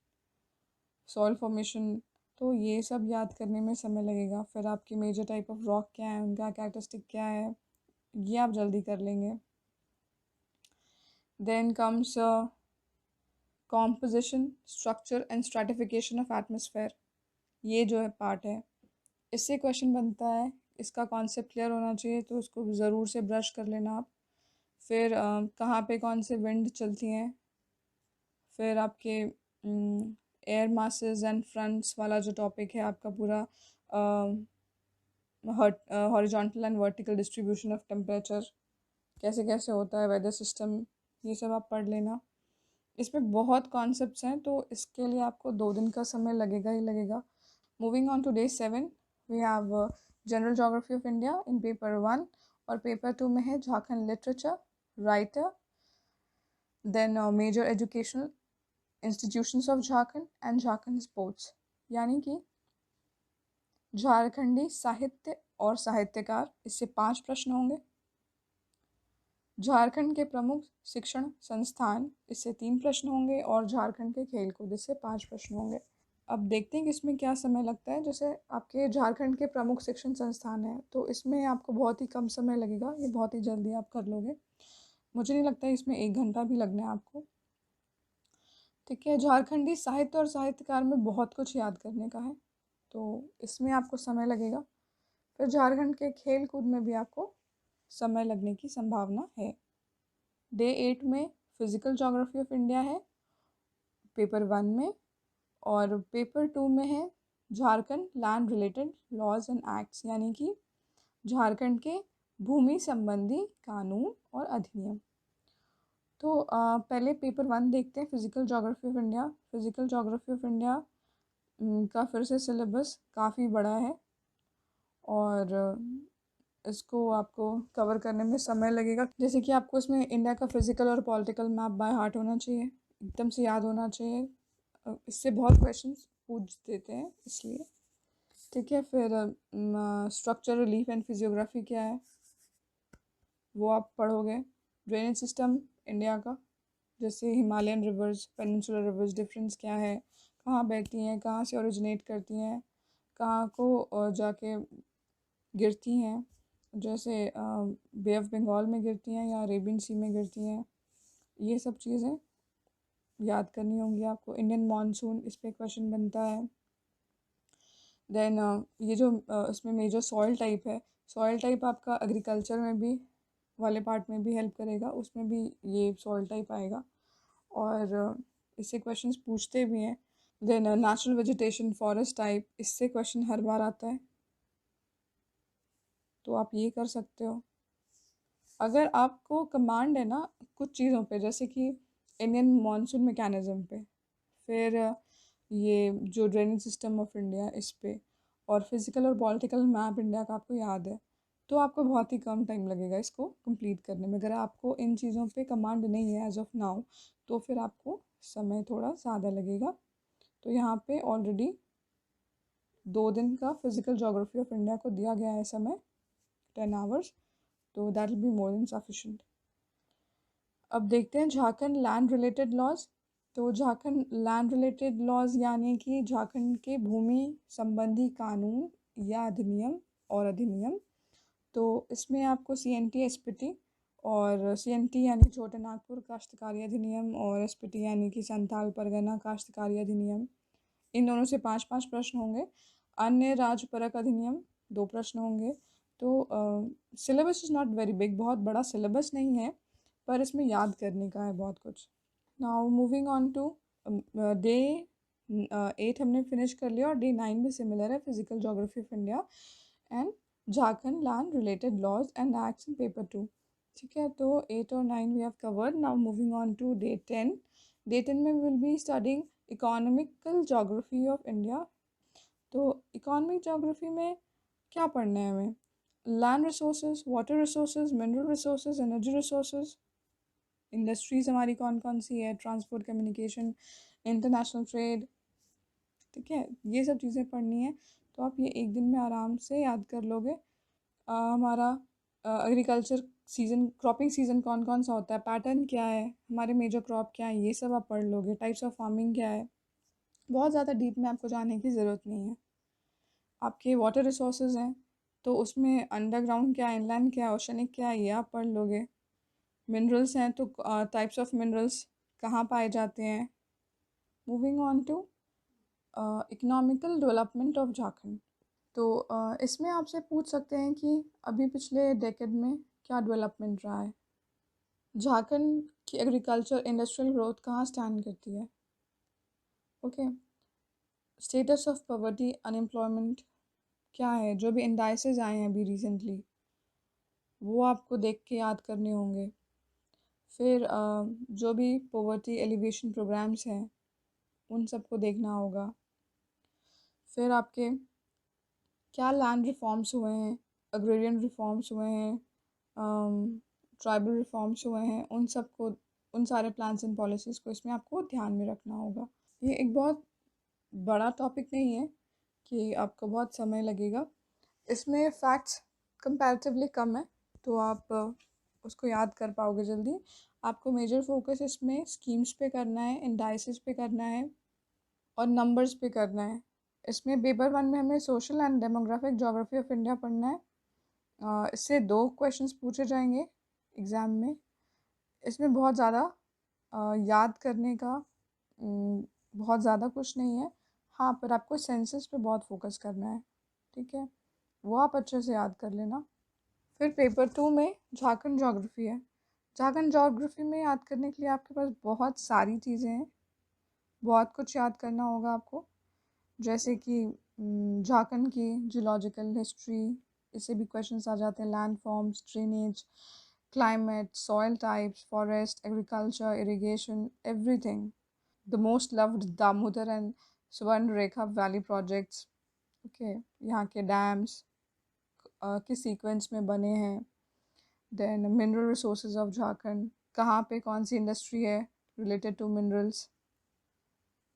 सॉइल फॉर्मेशन, तो ये सब याद करने में समय लगेगा। फिर आपकी मेजर टाइप ऑफ रॉक क्या है, उनका कैरेक्टरिस्टिक क्या है, ये आप जल्दी कर लेंगे। Then comes composition, structure and stratification of atmosphere, ये जो है पार्ट है, इससे क्वेश्चन बनता है, इसका कॉन्सेप्ट क्लियर होना चाहिए, तो उसको ज़रूर से ब्रश कर लेना आप। फिर कहाँ पे कौन से विंड चलती हैं, फिर आपके एयर मासेस एंड फ्रंट्स वाला जो टॉपिक है आपका पूरा, horizontal and vertical distribution of temperature, कैसे कैसे होता है वेदर सिस्टम, ये सब आप पढ़ लेना। इसमें बहुत कॉन्सेप्ट्स हैं, तो इसके लिए आपको 2 दिन का समय लगेगा ही लगेगा। Moving on to day 7, we have general geography of India in paper 1, और पेपर 2 में है Jharkhand literature, writer, then major educational institutions of Jharkhand and Jharkhand sports। यानी कि झारखंडी साहित्य और साहित्यकार, इससे 5 प्रश्न होंगे। झारखंड के प्रमुख शिक्षण संस्थान, इससे 3 प्रश्न होंगे। और झारखंड के खेलकूद, इससे 5 प्रश्न होंगे। अब देखते हैं कि इसमें क्या समय लगता है। जैसे आपके झारखंड के प्रमुख शिक्षण संस्थान है, तो इसमें आपको बहुत ही कम समय लगेगा, ये बहुत ही जल्दी आप कर लोगे। मुझे नहीं लगता है इसमें 1 घंटा भी लगना है आपको। ठीक है, झारखंडी साहित्य और साहित्यकार में बहुत कुछ याद करने का है, तो इसमें आपको समय लगेगा। फिर झारखंड के खेल कूद में भी आपको समय लगने की संभावना है। डे 8 में फिजिकल ज्योग्राफी ऑफ इंडिया है पेपर 1 में, और पेपर 2 में है Jharkhand land related laws and acts, यानी कि झारखंड के भूमि संबंधी कानून और अधिनियम। तो पहले पेपर 1 देखते हैं, physical geography of India. Physical geography of India का फिर से सिलेबस काफ़ी बड़ा है, और इसको आपको कवर करने में समय लगेगा। जैसे कि आपको इसमें इंडिया का फिजिकल और पॉलिटिकल मैप बाय हार्ट होना चाहिए, एकदम से याद होना चाहिए। इससे बहुत क्वेश्चंस पूछ देते हैं, इसलिए। ठीक है, फिर स्ट्रक्चर, रिलीफ एंड फिजियोग्राफी क्या है वो आप पढ़ोगे। ड्रेनेज सिस्टम इंडिया का, जैसे Himalayan reverse, peninsular reverse, difference क्या है, कहाँ बहती हैं, कहाँ से ओरिजिनेट करती हैं, कहाँ को जाके गिरती हैं, जैसे बे ऑफ बंगाल में गिरती हैं या अरेबियन सी में गिरती हैं। ये सब चीज़ें याद करनी होंगी आपको। इंडियन मानसून, इस पर क्वेश्चन बनता है। देन ये जो इसमें मेजर सॉइल टाइप है, सॉइल टाइप आपका एग्रीकल्चर में भी वाले पार्ट में भी हेल्प करेगा, उसमें भी ये सॉइल टाइप आएगा, और इससे क्वेश्चंस पूछते भी हैं। Then natural vegetation, forest type, इससे क्वेश्चन हर बार आता है, तो आप ये कर सकते हो। अगर आपको कमांड है ना कुछ चीज़ों पे, जैसे कि इंडियन मानसून मैकेनिज्म पे, फिर ये जो ड्रेनेज सिस्टम ऑफ इंडिया इस पे, और फिजिकल और पॉलिटिकल मैप इंडिया का आपको याद है, तो आपको बहुत ही कम टाइम लगेगा इसको कंप्लीट करने में। अगर आपको इन चीज़ों पे कमांड नहीं है एज ऑफ नाउ, तो फिर आपको समय थोड़ा ज़्यादा लगेगा। तो यहाँ पे ऑलरेडी 2 दिन का फिजिकल ज्योग्राफी ऑफ इंडिया को दिया गया है समय, 10 आवर्स, तो that will be more than sufficient. अब देखते हैं झारखंड लैंड रिलेटेड लॉज। तो झारखंड लैंड रिलेटेड लॉज यानी कि झारखंड के भूमि संबंधी कानून या अधिनियम। तो इसमें आपको CNT SPT, और CNT यानी छोटे नागपुर काश्तकारी अधिनियम, और SPT यानी कि संथाल परगना काश्तकारी अधिनियम, इन दोनों से 5-5 प्रश्न होंगे। अन्य राज्य परक अधिनियम 2 प्रश्न होंगे। तो syllabus is not very big, बहुत बड़ा सिलेबस नहीं है, पर इसमें याद करने का है बहुत कुछ। Now moving on to day 8 हमने फिनिश कर लिया, और डे 9 भी सिमिलर है, physical geography of India and Jharkhand land related laws and acts in paper 2। ठीक है, तो 8 और 9 we have covered. Now moving on to day 10। Day 10 में will be studying economical geography of India. तो इकोनॉमिक ज्योग्राफी में क्या पढ़ना है हमें? Land resources, water resources, mineral resources, energy resources, industries हमारी कौन कौन सी है, ट्रांसपोर्ट, कम्युनिकेशन, इंटरनेशनल ट्रेड। ठीक है, ये सब चीज़ें पढ़नी है, तो आप ये 1 दिन में आराम से याद कर लोगे। हमारा एग्रीकल्चर सीज़न, क्रॉपिंग सीज़न कौन कौन सा होता है, पैटर्न क्या है, हमारे मेजर क्रॉप क्या है, ये सब आप पढ़ लोगे। टाइप्स ऑफ फार्मिंग क्या है, बहुत ज़्यादा डीप में आपको जाने की ज़रूरत नहीं है। आपके वाटर रिसोर्सेज हैं, तो उसमें अंडरग्राउंड क्या है, इनलैंड क्या है, ओशनिक क्या है, ये आप पढ़ लोगे। मिनरल्स हैं, तो टाइप्स ऑफ मिनरल्स कहाँ पाए जाते हैं। Moving on to economical development of Jharkhand. तो इसमें आपसे पूछ सकते हैं कि अभी पिछले डेकेड में क्या डेवलपमेंट रहा है, झारखंड की एग्रीकल्चर इंडस्ट्रियल ग्रोथ कहाँ स्टैंड करती है। Okay, status of poverty, unemployment क्या है, जो भी इंडाइसेस आए हैं अभी रिसेंटली, वो आपको देख के याद करने होंगे। फिर जो भी पॉवर्टी एलिवेशन प्रोग्राम्स हैं, उन सबको देखना होगा। फिर आपके क्या लैंड रिफॉर्म्स हुए हैं, अग्रेरियन रिफॉर्म्स हुए हैं, ट्राइबल रिफॉर्म्स हुए हैं, उन सबको, उन सारे प्लान्स एंड पॉलिसीज़ को इसमें आपको ध्यान में रखना होगा। ये एक बहुत बड़ा टॉपिक नहीं है कि आपको बहुत समय लगेगा। इसमें फैक्ट्स कंपैरेटिवली कम है, तो आप उसको याद कर पाओगे जल्दी। आपको मेजर फोकस इसमें स्कीम्स पे करना है, इंडाइसिस पे करना है और नंबर्स पे करना है। इसमें पेपर 1 में हमें social and demographic geography of India पढ़ना है। इससे 2 क्वेश्चंस पूछे जाएंगे एग्ज़ाम में। इसमें बहुत ज़्यादा याद करने का बहुत ज़्यादा कुछ नहीं है। हाँ, पर आपको सेंसस पे बहुत फोकस करना है, ठीक है, वो आप अच्छे से याद कर लेना। फिर पेपर 2 में झारखंड ज्योग्राफी है। झारखंड ज्योग्राफी में याद करने के लिए आपके पास बहुत सारी चीज़ें हैं, बहुत कुछ याद करना होगा आपको, जैसे कि झारखंड की जियोलॉजिकल हिस्ट्री, इससे भी क्वेश्चंस आ जाते हैं, land forms, drainage, climate, soil types, forest, agriculture, irrigation, everything. The most loved Damodar and Swarnarekha Valley projects. Okay, यहाँ के डैम्स किस सीक्वेंस में बने हैं, then mineral resources of Jharkhand, कहाँ पे कौन सी इंडस्ट्री है रिलेटेड टू मिनरल्स,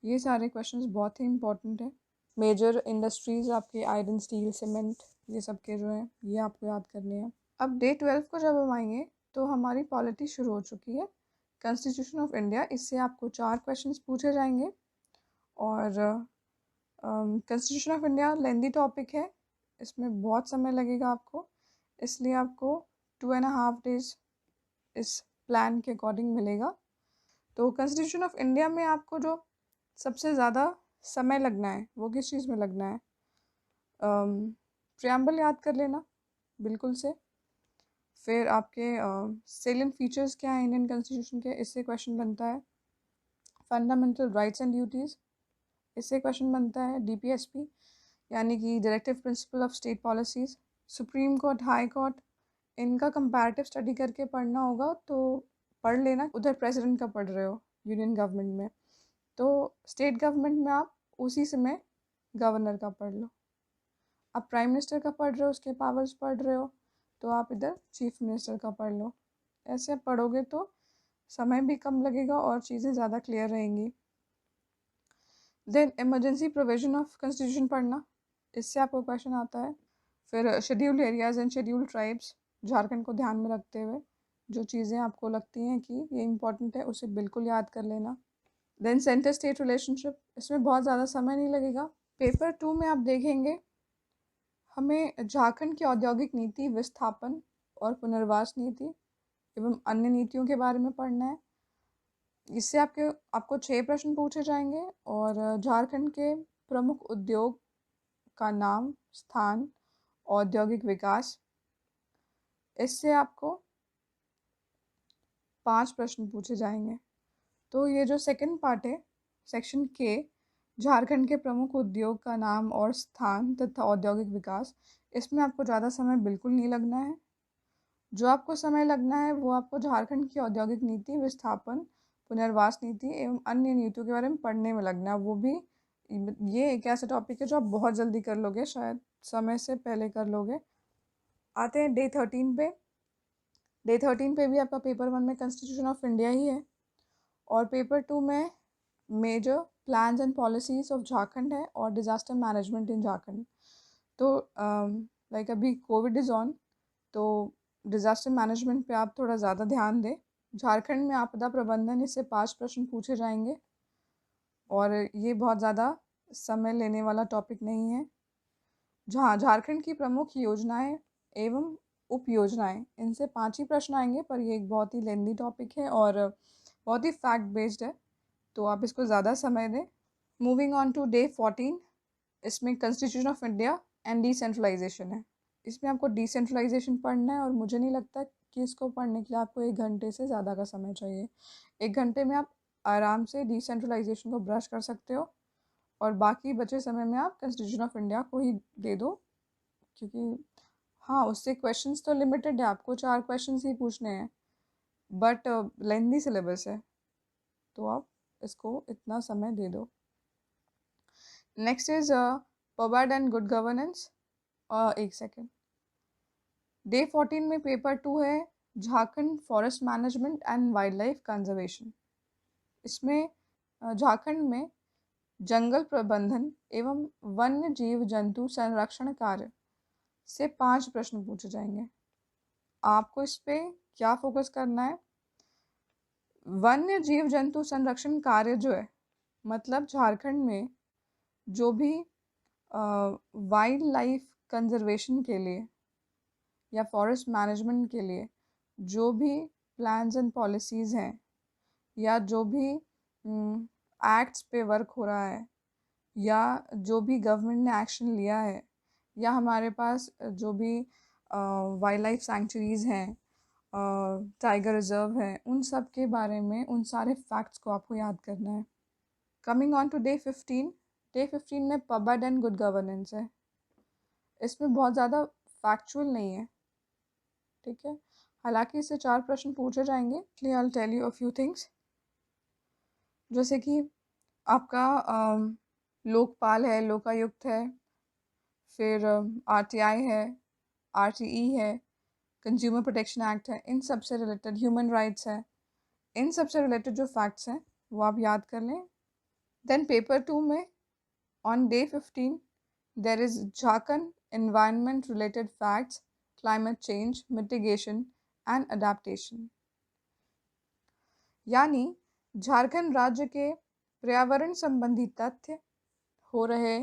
ये सारे क्वेश्चंस बहुत ही इंपॉर्टेंट है। मेजर इंडस्ट्रीज आपके आयरन, स्टील, सीमेंट, ये सब के जो हैं ये आपको याद करने हैं। अब डे 12 को जब हम आएंगे तो हमारी पॉलिटी शुरू हो चुकी है, कॉन्स्टिट्यूशन ऑफ इंडिया। इससे आपको 4 क्वेश्चंस पूछे जाएंगे और constitution of India lengthy topic है, इसमें बहुत समय लगेगा आपको, इसलिए आपको 2.5 days इस प्लान के अकॉर्डिंग मिलेगा। तो कॉन्स्टिट्यूशन ऑफ इंडिया में आपको जो सबसे ज़्यादा समय लगना है वो किस चीज़ में लगना है, प्रियम्बल याद कर लेना बिल्कुल से। फिर आपके सेलिएंट फीचर्स क्या हैं इंडियन कॉन्स्टिट्यूशन के, इससे क्वेश्चन बनता है। फंडामेंटल राइट्स एंड ड्यूटीज़, इससे क्वेश्चन बनता है। डीपीएसपी यानी कि directive principle of state policies. Supreme court, high court, इनका कंपैरेटिव स्टडी करके पढ़ना होगा, तो पढ़ लेना। उधर प्रेसिडेंट का पढ़ रहे हो यूनियन गवर्नमेंट में, तो स्टेट गवर्नमेंट में आप उसी समय गवर्नर का पढ़ लो। आप प्राइम मिनिस्टर का पढ़ रहे हो, उसके पावर्स पढ़ रहे हो, तो आप इधर चीफ मिनिस्टर का पढ़ लो। ऐसे पढ़ोगे तो समय भी कम लगेगा और चीज़ें ज़्यादा क्लियर रहेंगी। Then emergency provision of constitution पढ़ना, इससे आपको क्वेश्चन आता है। फिर scheduled areas and scheduled tribes, Jharkhand को ध्यान में रखते हुए जो चीज़ें आपको लगती हैं कि ये इंपॉर्टेंट है, उसे बिल्कुल याद कर लेना। देन सेंटर स्टेट रिलेशनशिप, इसमें बहुत ज़्यादा समय नहीं लगेगा। पेपर 2 में आप देखेंगे हमें झारखंड की औद्योगिक नीति, विस्थापन और पुनर्वास नीति एवं अन्य नीतियों के बारे में पढ़ना है। इससे आपको 6 प्रश्न पूछे जाएंगे और झारखंड के प्रमुख उद्योग का नाम, स्थान, औद्योगिक विकास, इससे आपको 5 प्रश्न पूछे जाएंगे। तो ये जो सेकंड पार्ट है, सेक्शन के, झारखंड के प्रमुख उद्योग का नाम और स्थान तथा औद्योगिक विकास, इसमें आपको ज़्यादा समय बिल्कुल नहीं लगना है। जो आपको समय लगना है वो आपको झारखंड की औद्योगिक नीति, विस्थापन, पुनर्वास नीति एवं अन्य नीतियों के बारे में पढ़ने में लगना है। वो भी ये एक ऐसा टॉपिक है जो आप बहुत जल्दी कर लोगे, शायद समय से पहले कर लोगे। आते हैं डे 13 पे। डे 13 पे भी आपका पेपर 1 में कॉन्स्टिट्यूशन ऑफ इंडिया ही है और पेपर 2 में major plans and policies of Jharkhand है और डिज़ास्टर मैनेजमेंट इन झारखंड। तो लाइक अभी कोविड इज़ ऑन, तो डिज़ास्टर मैनेजमेंट पे आप थोड़ा ज़्यादा ध्यान दें। झारखंड में आपदा प्रबंधन, इससे 5 प्रश्न पूछे जाएंगे और ये बहुत ज़्यादा समय लेने वाला टॉपिक नहीं है। जहाँ झारखंड की प्रमुख योजनाएं एवं उप योजनाएं, इनसे 5 ही प्रश्न आएंगे, पर ये एक बहुत ही लेंदी टॉपिक है और बहुत ही फैक्ट बेस्ड है, तो आप इसको ज़्यादा समय दें। मूविंग ऑन टू डे 14, इसमें constitution of India and decentralisation है। इसमें आपको डिसेंट्रलाइजेशन पढ़ना है और मुझे नहीं लगता कि इसको पढ़ने के लिए आपको 1 घंटे से ज़्यादा का समय चाहिए। 1 घंटे में आप आराम से डिसेंट्रलाइजेशन को ब्रश कर सकते हो और बाकी बचे समय में आप कॉन्स्टिट्यूशन ऑफ इंडिया को ही दे दो, क्योंकि हाँ, उससे क्वेश्चंस तो लिमिटेड है, आपको 4 क्वेश्चंस ही पूछने हैं, बट लेंदी सिलेबस है, तो आप इसको इतना समय दे दो। Next is powered and good governance. एक सेकेंड, डे 14 में पेपर 2 है Jharkhand forest management and wildlife conservation. इसमें झारखंड में जंगल प्रबंधन एवं वन्य जीव जंतु संरक्षण कार्य से 5 प्रश्न पूछे जाएंगे। आपको इस पे क्या फोकस करना है? वन्य जीव जंतु संरक्षण कार्य जो है, मतलब झारखंड में जो भी वाइल्ड लाइफ कंजर्वेशन के लिए या फॉरेस्ट मैनेजमेंट के लिए जो भी प्लान्स एंड पॉलिसीज़ हैं या जो भी एक्ट्स पे वर्क हो रहा है या जो भी गवर्नमेंट ने एक्शन लिया है या हमारे पास जो भी वाइल्ड लाइफ सैंक्चुरीज़ हैं, टाइगर रिजर्व है, उन सब के बारे में उन सारे फैक्ट्स को आपको याद करना है। Coming on to day 15। Day 15 में पब्लिक एंड गुड गवर्नेंस है। इसमें बहुत ज़्यादा फैक्चुअल नहीं है, ठीक है। हालांकि इससे 4 प्रश्न पूछे जाएंगे, इसलिए I will tell you a few things. जैसे कि आपका लोकपाल है, लोकायुक्त है, फिर आरटीआई है, आरटीई है, कंज्यूमर प्रोटेक्शन एक्ट है, इन सब से रिलेटेड ह्यूमन राइट्स है, इन सब से रिलेटेड जो फैक्ट्स हैं वो आप याद कर लें। देन पेपर 2 में on day 15 there is Jharkhand environment related facts, climate change mitigation and adaptation. यानी झारखंड राज्य के पर्यावरण संबंधी तथ्य, हो रहे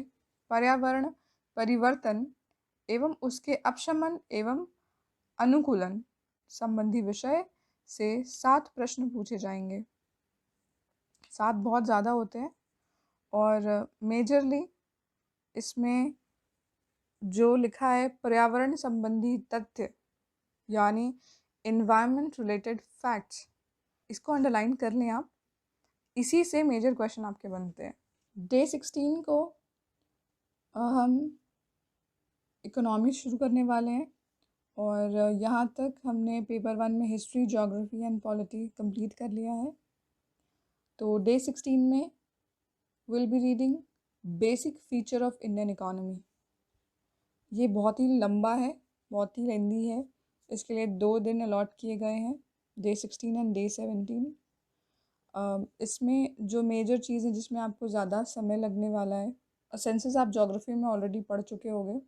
पर्यावरण परिवर्तन एवं उसके अपशमन एवं अनुकूलन संबंधी विषय से 7 प्रश्न पूछे जाएंगे। 7 बहुत ज़्यादा होते हैं और मेजरली इसमें जो लिखा है पर्यावरण संबंधी तथ्य यानी एनवायरनमेंट रिलेटेड फैक्ट्स, इसको अंडरलाइन कर लें आप। इसी से मेजर क्वेश्चन आपके बनते हैं। डे 16 को हम इकोनॉमी शुरू करने वाले हैं और यहाँ तक हमने पेपर 1 में history, geography and polity complete कर लिया है। तो डे 16 में will be reading basic feature of Indian economy. ये बहुत ही लंबा है, बहुत ही लेंदी है, इसके लिए 2 दिन अलॉट किए गए हैं, डे 16 एंड डे 17। इसमें जो मेजर चीज़ है जिसमें आपको ज़्यादा समय लगने वाला है, सेंसस आप ज्योग्राफी में ऑलरेडी पढ़ चुके होंगे,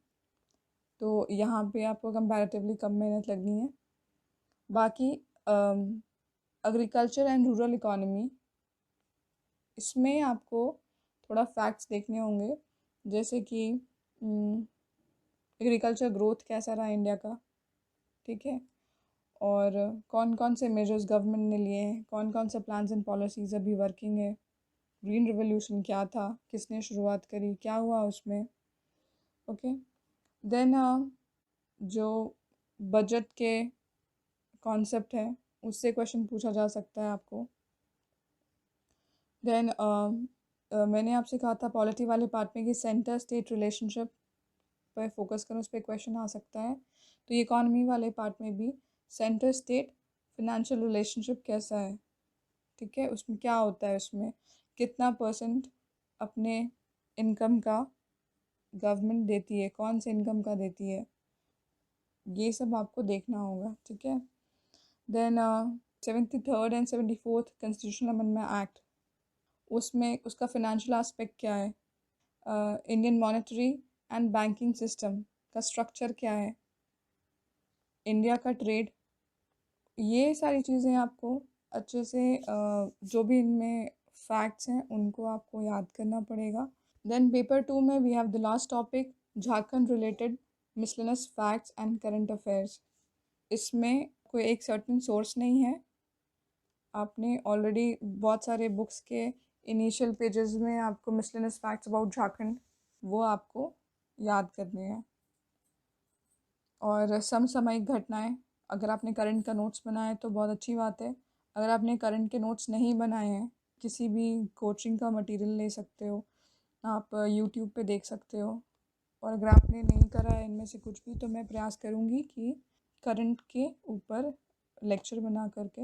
तो यहाँ पे आपको कंपैरेटिवली कम मेहनत लगनी है। बाकी एग्रीकल्चर एंड रूरल इकोनॉमी, इसमें आपको थोड़ा फैक्ट्स देखने होंगे, जैसे कि एग्रीकल्चर ग्रोथ कैसा रहा इंडिया का, ठीक है, और कौन कौन से मेजर्स गवर्नमेंट ने लिए हैं, कौन कौन से प्लान्स एंड पॉलिसीज़ अभी वर्किंग है, ग्रीन रिवोल्यूशन क्या था, किसने शुरुआत करी, क्या हुआ उसमें, ओके। देन जो बजट के कॉन्सेप्ट है उससे क्वेश्चन पूछा जा सकता है आपको। देन मैंने आपसे कहा था पॉलिटी वाले पार्ट में कि सेंटर स्टेट रिलेशनशिप पर फोकस करो, उस पर क्वेश्चन आ सकता है। तो ये इकॉनमी वाले पार्ट में भी सेंटर स्टेट फिनेंशियल रिलेशनशिप कैसा है, ठीक है, उसमें क्या होता है, उसमें कितना % अपने इनकम का गवर्नमेंट देती है, कौन से इनकम का देती है, ये सब आपको देखना होगा, ठीक है। Then 73rd and 74th constitutional amendment act, उसमें उसका फिनेंशियल एस्पेक्ट क्या है, Indian monetary and banking system का स्ट्रक्चर क्या है, इंडिया का ट्रेड, ये सारी चीज़ें आपको अच्छे से जो भी इनमें फैक्ट्स हैं उनको आपको याद करना पड़ेगा। देन पेपर 2 में we have the last topic Jharkhand related miscellaneous facts and current affairs. इसमें कोई एक सर्टेन सोर्स नहीं है, आपने ऑलरेडी बहुत सारे बुक्स के इनिशियल पेजेस में आपको मिसलेनियस फैक्ट्स अबाउट झारखंड वो आपको याद करने हैं। और समसामयिक घटनाएं, अगर आपने करंट का नोट्स बनाया है तो बहुत अच्छी बात है। अगर आपने करंट के नोट्स नहीं बनाए हैं, किसी भी कोचिंग का मटेरियल ले सकते हो, आप यूट्यूब पे देख सकते हो। और अगर आपने नहीं करा है इनमें से कुछ भी, तो मैं प्रयास करूँगी कि करंट के ऊपर लेक्चर बना करके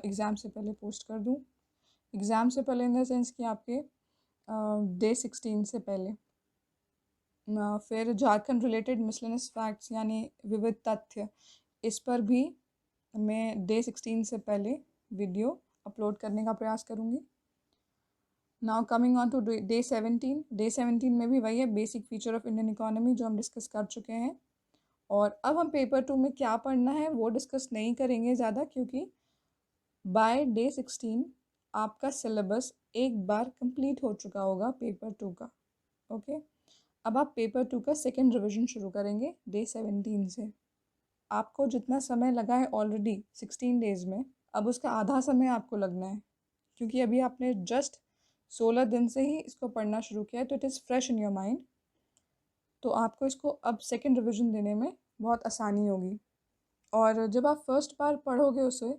एग्ज़ाम से पहले पोस्ट कर दूँ। एग्ज़ाम से पहले इन द सेंस कि आपके डे 16 से पहले। फिर झारखंड रिलेटेड मिसलेनियस फैक्ट्स यानी विविध तथ्य, इस पर भी मैं डे 16 से पहले वीडियो अपलोड करने का प्रयास करूँगी। Now coming on to day 17। Day 17 में भी वही है, basic feature of Indian economy, जो हम डिस्कस कर चुके हैं। और अब हम पेपर 2 में क्या पढ़ना है वो डिस्कस नहीं करेंगे ज़्यादा, क्योंकि बाय डे 16 आपका सिलेबस एक बार कंप्लीट हो चुका होगा पेपर 2 का। ओके, अब आप पेपर 2 का सेकेंड रिविजन शुरू करेंगे डे 17 से। आपको जितना समय लगा है ऑलरेडी 16 डेज़ में, अब उसका आधा समय आपको लगना है, क्योंकि अभी आपने जस्ट 16 दिन से ही इसको पढ़ना शुरू किया है, तो it is fresh in your mind. तो आपको इसको अब सेकेंड रिविजन देने में बहुत आसानी होगी। और जब आप फर्स्ट बार पढ़ोगे उसे,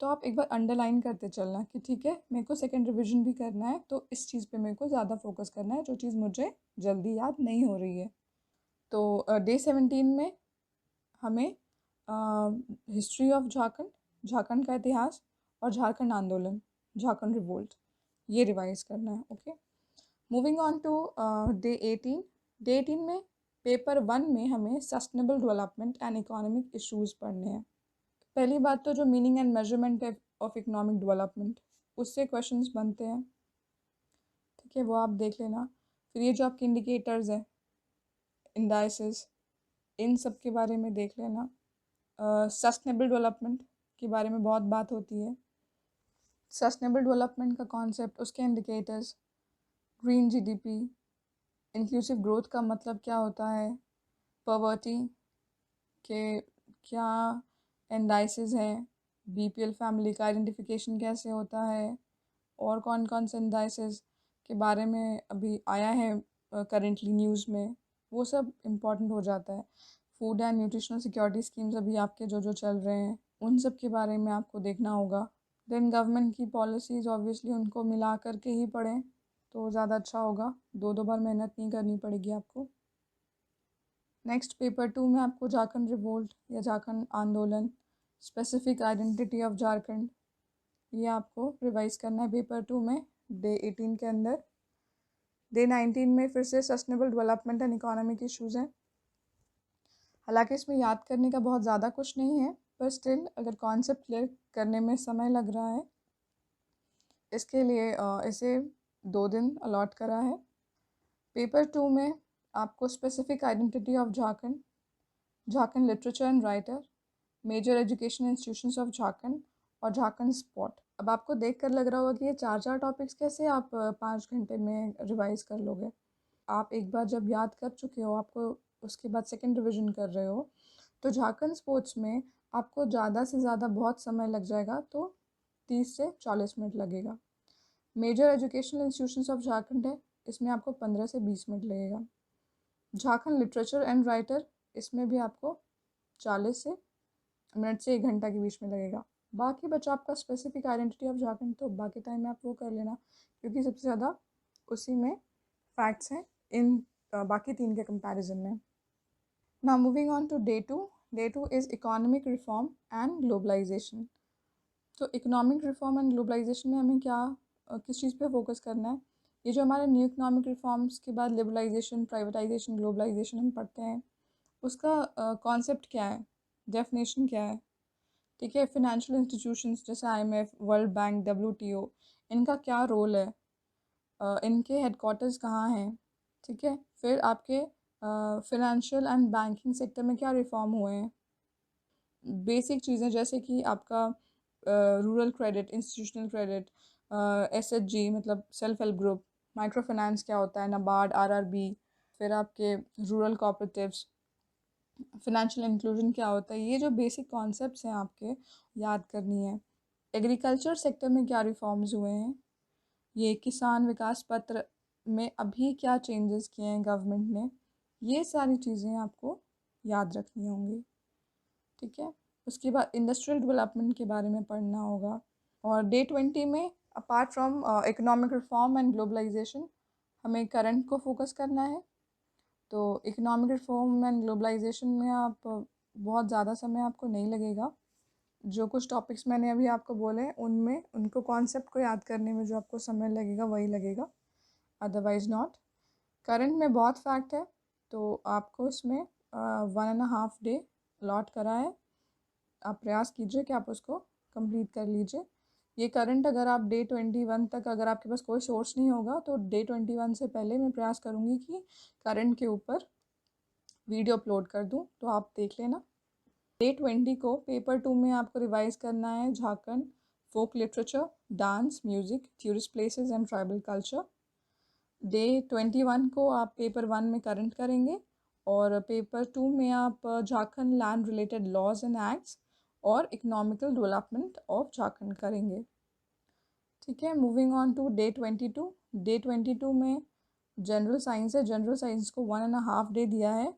तो आप एक बार अंडरलाइन करते चलना कि ठीक है, मेरे को सेकेंड रिविजन भी करना है, तो इस चीज़ पे मेरे को ज़्यादा फोकस करना है, जो चीज़ मुझे जल्दी याद नहीं हो रही है। तो डे 17 में हमें हिस्ट्री ऑफ झारखंड, झारखंड का इतिहास और झारखंड आंदोलन, झारखंड रिवोल्ट, ये रिवाइज करना है। Okay, moving on to day 18। Day 18 में पेपर 1 में हमें sustainable development and economic issues पढ़ने हैं। पहली बात तो जो मीनिंग एंड मेजरमेंट है ऑफ इकोनॉमिक डेवलपमेंट, उससे क्वेश्चंस बनते हैं। ठीक है, वो आप देख लेना। फिर ये जो आपके इंडिकेटर्स हैं, इंडाइसेस, इन सब के बारे में देख लेना। सस्टेनेबल डेवलपमेंट के बारे में बहुत बात होती है। सस्टेनेबल डेवलपमेंट का कॉन्सेप्ट, उसके indicators, green GDP, inclusive growth का मतलब क्या होता है, पॉवर्टी के क्या इंडाइसेस हैं, बीपीएल फैमिली का आइडेंटिफिकेशन कैसे होता है, और कौन कौन से इंडाइसेस के बारे में अभी आया है करेंटली न्यूज़ में, वो सब इम्पॉर्टेंट हो जाता है। Food and nutritional security schemes अभी आपके जो जो चल रहे हैं, उन सब के बारे में आपको देखना होगा। देन गवर्नमेंट की पॉलिसीज़, ऑब्वियसली उनको मिला करके ही पढ़ें तो ज़्यादा अच्छा होगा, दो दो बार मेहनत नहीं करनी पड़ेगी आपको। नेक्स्ट पेपर 2 में आपको झारखंड रिवोल्ट या झारखंड आंदोलन, स्पेसिफिक आइडेंटिटी ऑफ झारखंड, ये आपको रिवाइज करना है पेपर 2 में डे 18 के अंदर। डे 19 में फिर से sustainable development and economic issues हैं। हालांकि इसमें याद करने का बहुत ज़्यादा कुछ नहीं है, पर स्टिल अगर कॉन्सेप्ट क्लियर करने में समय लग रहा है, इसके लिए इसे 2 दिन अलॉट करा है। पेपर 2 में आपको specific identity of Jharkhand, Jharkhand literature and writer, major education institutions of Jharkhand और झारखंड स्पॉट। अब आपको देख कर लग रहा होगा कि ये 4 टॉपिक्स कैसे आप 5 घंटे में रिवाइज कर लोगे। आप एक बार जब याद कर चुके हो, आपको उसके बाद सेकेंड रिविजन कर रहे हो, तो झारखंड स्पोर्ट्स में आपको ज़्यादा से ज़्यादा बहुत समय लग जाएगा, तो 30 से 40 मिनट लगेगा। Major educational institutions of Jharkhand है, इसमें आपको 15 से 20 मिनट लगेगा। झारखंड लिटरेचर एंड राइटर, इसमें भी आपको 40 से मिनट से 1 घंटा के बीच में लगेगा। बाकी बचा आपका स्पेसिफिक आइडेंटिटी ऑफ झारखंड, तो बाकी टाइम में आप वो कर लेना, क्योंकि सबसे ज़्यादा उसी में फैक्ट्स हैं इन बाकी 3 के कंपैरिजन में। Now moving on to day 2। Day 2 is economic reform and globalisation. तो इकोनॉमिक रिफॉर्म एंड ग्लोबलाइजेशन में हमें क्या किस चीज़ पे फोकस करना है। ये जो हमारे न्यू इकोनॉमिक रिफॉर्म्स के बाद लिबरलाइजेशन, प्राइवेटाइजेशन, ग्लोबलाइजेशन हम पढ़ते हैं, उसका कॉन्सेप्ट क्या है, डेफिनेशन क्या है। ठीक है, फिनेंशियल इंस्टीट्यूशंस जैसे आईएमएफ, वर्ल्ड बैंक, डब्ल्यूटीओ, इनका क्या रोल है, इनके हेडक्वार्टर्स कहाँ हैं। ठीक है, फिर आपके फिनेंशियल एंड बैंकिंग सेक्टर में क्या रिफॉर्म हुए हैं। बेसिक चीज़ें जैसे कि आपका rural credit, institutional credit, SHG मतलब self help group, micro finance क्या होता है, नाबार्ड, आरआरबी, फिर आपके रूरल कोऑपरेटिव्स, फिनेंशियल इंक्लूजन क्या होता है, ये जो बेसिक कॉन्सेप्ट्स हैं आपके याद करनी है। एग्रीकल्चर सेक्टर में क्या रिफॉर्म्स हुए हैं, ये किसान विकास पत्र में अभी क्या चेंजेस किए हैं गवर्नमेंट ने, ये सारी चीज़ें आपको याद रखनी होंगी। ठीक है, उसके बाद इंडस्ट्रियल डेवलपमेंट के बारे में पढ़ना होगा। और डे 20 में apart from economic reform and globalisation, हमें करंट को फोकस करना है। तो इकोनॉमिक रिफॉर्म एंड ग्लोबलाइजेशन में आप बहुत ज़्यादा समय आपको नहीं लगेगा। जो कुछ टॉपिक्स मैंने अभी आपको बोले, उनमें उनको कॉन्सेप्ट को याद करने में जो आपको समय लगेगा वही लगेगा, अदरवाइज नॉट। करंट में बहुत फैक्ट है, तो आपको इसमें 1.5 डे अलॉट करा है। आप प्रयास कीजिए कि आप उसको कंप्लीट कर लीजिए। ये करंट अगर आप डे 21 तक अगर आपके पास कोई सोर्स नहीं होगा तो डे 21 से पहले मैं प्रयास करूँगी कि करंट के ऊपर वीडियो अपलोड कर दूँ, तो आप देख लेना। डे 20 को पेपर 2 में आपको रिवाइज करना है Jharkhand folk literature, dance, music, tourist places and tribal culture. Day 21 को आप पेपर 1 में करंट करेंगे और पेपर 2 में आप Jharkhand land related laws and acts और इकोनॉमिकल डेवलपमेंट ऑफ झारखंड करेंगे। ठीक है, moving on to day 22। Day 22 में जनरल साइंस है। जनरल साइंस को 1.5 डे दिया है।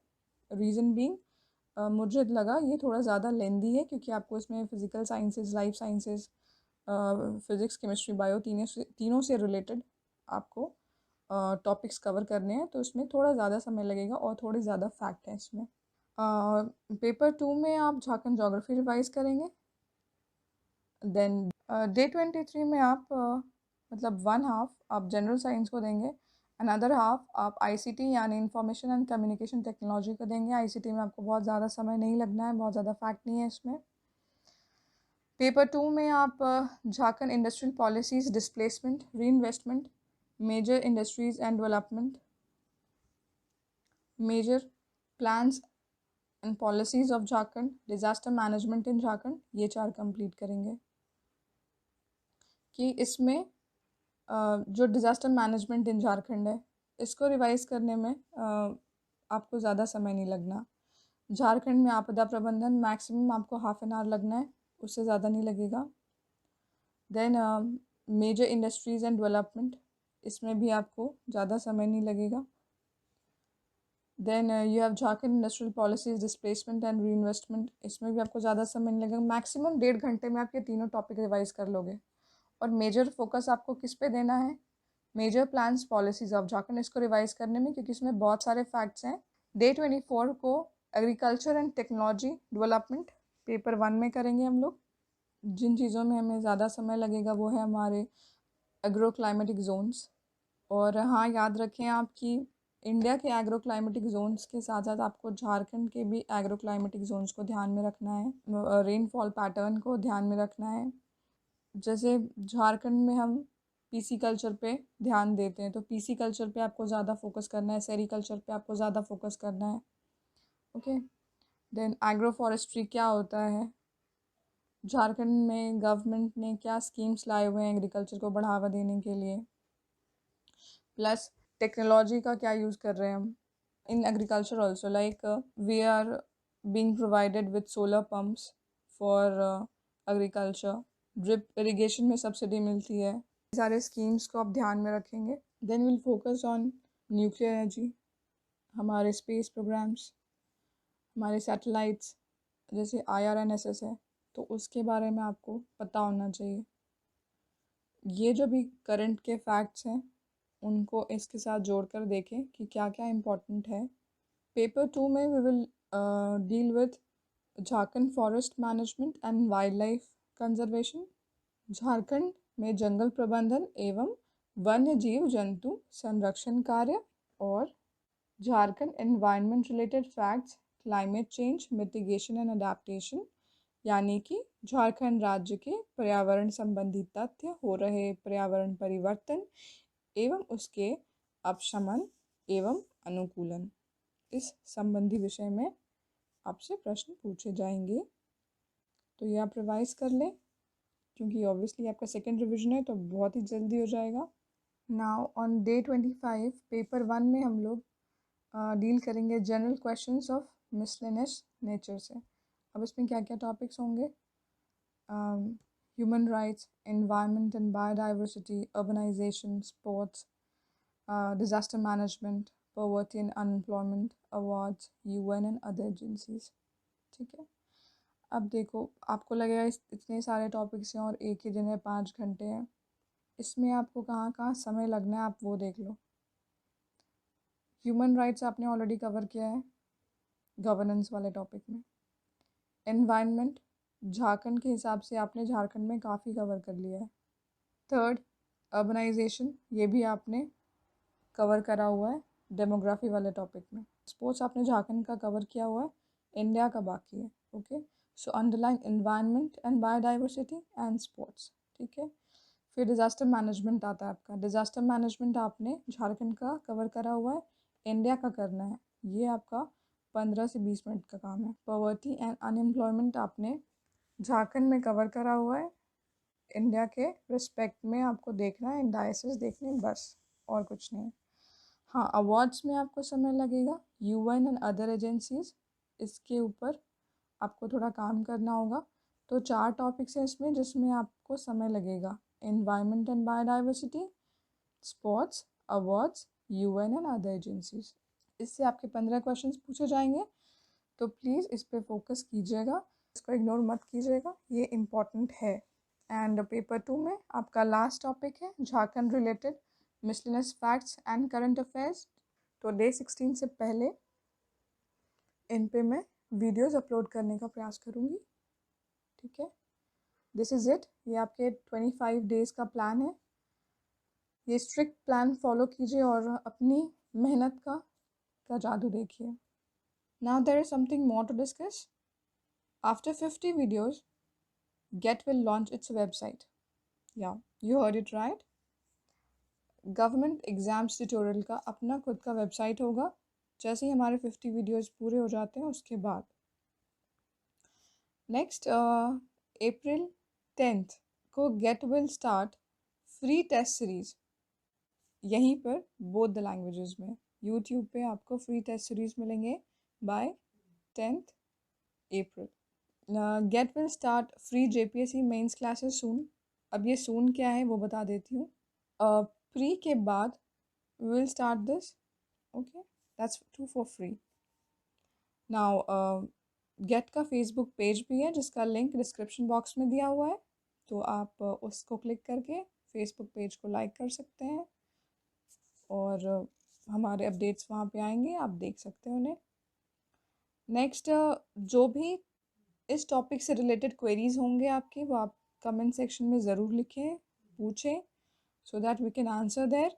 रीज़न बीइंग मुझे लगा ये थोड़ा ज़्यादा लेंदी है क्योंकि आपको इसमें physical sciences, life sciences, physics, chemistry, bio तीनों से रिलेटेड आपको टॉपिक्स कवर करने हैं, तो इसमें थोड़ा ज़्यादा समय लगेगा और थोड़े ज़्यादा फैक्ट हैं इसमें। पेपर 2 में आप झारखंड ज्योग्राफी रिवाइज करेंगे। देन डे 23 में आप मतलब 1/2 आप जनरल साइंस को देंगे, अनदर हाफ आप आईसीटी यानी इंफॉर्मेशन एंड कम्युनिकेशन टेक्नोलॉजी को देंगे। आईसीटी में आपको बहुत ज़्यादा समय नहीं लगना है, बहुत ज़्यादा फैक्ट नहीं है इसमें। पेपर 2 में आप Jharkhand industrial policies, displacement, reinvestment, major industries and development, major plans and policies of Jharkhand, disaster management in Jharkhand, ये 4 कंप्लीट करेंगे। कि इसमें जो डिज़ास्टर मैनेजमेंट इन झारखंड है, इसको रिवाइज़ करने में आपको ज़्यादा समय नहीं लगना। झारखंड में आपदा प्रबंधन मैक्सिमम आपको हाफ एन आवर लगना है, उससे ज़्यादा नहीं लगेगा। Then major industries and development, इसमें भी आपको ज़्यादा समय नहीं लगेगा। Then you have Jharkhand industrial policies, displacement and reinvestment, इसमें भी आपको ज़्यादा समय नहीं लगेगा। मैक्सिमम 1.5 घंटे में आप ये तीनों टॉपिक रिवाइज कर लोगे। और मेजर फोकस आपको किस पे देना है? Major plans policies of Jharkhand, इसको रिवाइज करने में, क्योंकि इसमें बहुत सारे फैक्ट्स हैं। डे 24 को agriculture and technology development paper 1 में करेंगे हम लोग। जिन चीज़ों में हमें ज़्यादा समय लगेगा वो है हमारे एग्रो क्लाइमेटिक जोन्स। और हाँ, याद रखें आप कि इंडिया के एग्रो क्लाइमेटिक जोन्स के साथ साथ आपको झारखंड के भी एग्रो क्लाइमेटिक जोन्स को ध्यान में रखना है, रेनफॉल पैटर्न को ध्यान में रखना है। जैसे झारखंड में हम पीसी कल्चर पे ध्यान देते हैं, तो पीसी कल्चर पे आपको ज़्यादा फोकस करना है, सेरीकल्चर पे आपको ज़्यादा फोकस करना है। ओके, देन एग्रो फॉरेस्ट्री क्या होता है, झारखंड में गवर्नमेंट ने क्या स्कीम्स लाए हुए हैं एग्रीकल्चर को बढ़ावा देने के लिए, प्लस टेक्नोलॉजी का क्या यूज़ कर रहे हैं हम in agriculture also, like we are being provided with solar pumps for agriculture, drip irrigation में सब्सिडी मिलती है। सारे स्कीम्स को आप ध्यान में रखेंगे। Then will focus on nuclear energy, हमारे स्पेस प्रोग्राम्स, हमारे सैटेलाइट्स जैसे IRNSS है, तो उसके बारे में आपको पता होना चाहिए। ये जो भी करंट के फैक्ट्स हैं उनको इसके साथ जोड़कर देखें कि क्या क्या इम्पोर्टेंट है। पेपर 2 में we will deal with Jharkhand forest management and wildlife conservation, Jharkhand में जंगल प्रबंधन एवं वन्य जीव जंतु संरक्षण कार्य, और Jharkhand environment related facts, climate change mitigation and adaptation, यानी कि झारखंड राज्य के पर्यावरण संबंधी तथ्य, हो रहे पर्यावरण परिवर्तन एवं उसके अपशमन एवं अनुकूलन, इस संबंधी विषय में आपसे प्रश्न पूछे जाएंगे। तो ये आप रिवाइज कर लें, क्योंकि ऑब्वियसली आपका सेकेंड रिवीजन है तो बहुत ही जल्दी हो जाएगा। नाउ ऑन डे 25 पेपर 1 में हम लोग डील करेंगे general questions of miscellaneous nature से। अब इसमें क्या क्या टॉपिक्स होंगे? Human rights, environment and biodiversity, urbanisation, sports, disaster management, poverty and unemployment, awards, UN and other agencies. ठीक है, अब देखो, आपको लगेगा इतने सारे टॉपिक्स हैं और एक ही दिन है, 5 घंटे हैं, इसमें आपको कहाँ कहाँ समय लगना है आप वो देख लो। ह्यूमन राइट्स आपने ऑलरेडी कवर किया है गवर्नेंस वाले टॉपिक में। एनवायरनमेंट झारखंड के हिसाब से आपने झारखंड में काफ़ी कवर कर लिया है। थर्ड, अर्बनाइजेशन, ये भी आपने कवर करा हुआ है डेमोग्राफी वाले टॉपिक में। स्पोर्ट्स आपने झारखंड का कवर किया हुआ है, इंडिया का बाकी है। Okay, so underline environment and biodiversity and sports, ठीक है। फिर डिज़ास्टर मैनेजमेंट आता है आपका। डिज़ास्टर मैनेजमेंट आपने झारखंड का कवर करा हुआ है, इंडिया का करना है, ये आपका 15 से 20 मिनट का काम है। पॉवर्टी एंड अनएम्प्लॉयमेंट आपने झारखंड में कवर करा हुआ है, इंडिया के रिस्पेक्ट में आपको देखना है, इंडाइसिस देखने, बस और कुछ नहीं। हाँ, अवार्ड्स में आपको समय लगेगा, यूएन एंड अदर एजेंसीज, इसके ऊपर आपको थोड़ा काम करना होगा। तो 4 टॉपिक्स हैं इसमें जिसमें आपको समय लगेगा, environment and biodiversity, sports, awards, UN and other agencies. इससे आपके 15 क्वेश्चंस पूछे जाएंगे, तो प्लीज़ इस पर फोकस कीजिएगा, इसको इग्नोर मत कीजिएगा, ये इम्पॉर्टेंट है। एंड पेपर 2 में आपका लास्ट टॉपिक है Jharkhand related miscellaneous facts and current affairs. तो डे 16 से पहले इन पे मैं वीडियोस अपलोड करने का प्रयास करूँगी, ठीक है। दिस इज़ इट, ये आपके 25 डेज़ का प्लान है। ये स्ट्रिक्ट प्लान फॉलो कीजिए और अपनी मेहनत का जादू देखिए। Now there is something more to discuss. After 50 videos, GET will launch its website. Yeah you heard it right, government exams tutorial का अपना खुद का वेबसाइट होगा जैसे ही हमारे 50 वीडियोस पूरे हो जाते हैं उसके बाद। नेक्स्ट अप्रैल 10 को GET will start free test series, यहीं पर बोथ द लैंग्वेजेस में यूट्यूब पे आपको फ्री टेस्ट सीरीज़ मिलेंगे by 10 April. GET will start free JPSC mains classes soon. अब ये सून क्या है वो बता देती हूँ। प्री के बाद we will start this, okay, that's too for free now। Gate का फेसबुक पेज भी है जिसका लिंक डिस्क्रिप्शन बॉक्स में दिया हुआ है, तो आप उसको क्लिक करके फेसबुक पेज को लाइक कर सकते हैं और हमारे अपडेट्स वहाँ पे आएंगे, आप देख सकते हैं उन्हें। नेक्स्ट जो भी इस टॉपिक से रिलेटेड क्वेरीज होंगे आपके, वो आप कमेंट सेक्शन में ज़रूर लिखें, पूछें, so that we can answer there.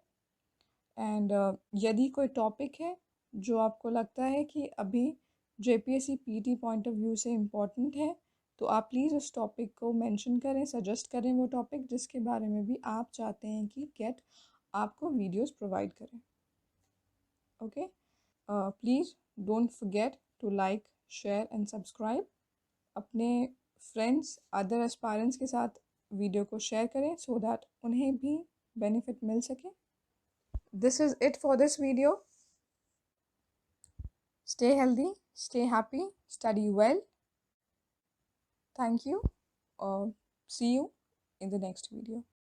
And यदि कोई टॉपिक है जो आपको लगता है कि अभी JPSC PT point of view से इम्पॉर्टेंट है, तो आप प्लीज़ उस टॉपिक को मेंशन करें, सजेस्ट करें वो टॉपिक जिसके बारे में भी आप चाहते हैं कि गेट आपको वीडियोस प्रोवाइड करें, okay. Please don't forget to like, share and subscribe. अपने फ्रेंड्स, अदर एस्पायरेंट्स के साथ वीडियो को शेयर करें सो दैट उन्हें भी बेनिफिट मिल सके। This is it for this video. Stay healthy, stay happy, study well. Thank you. See you in the next video.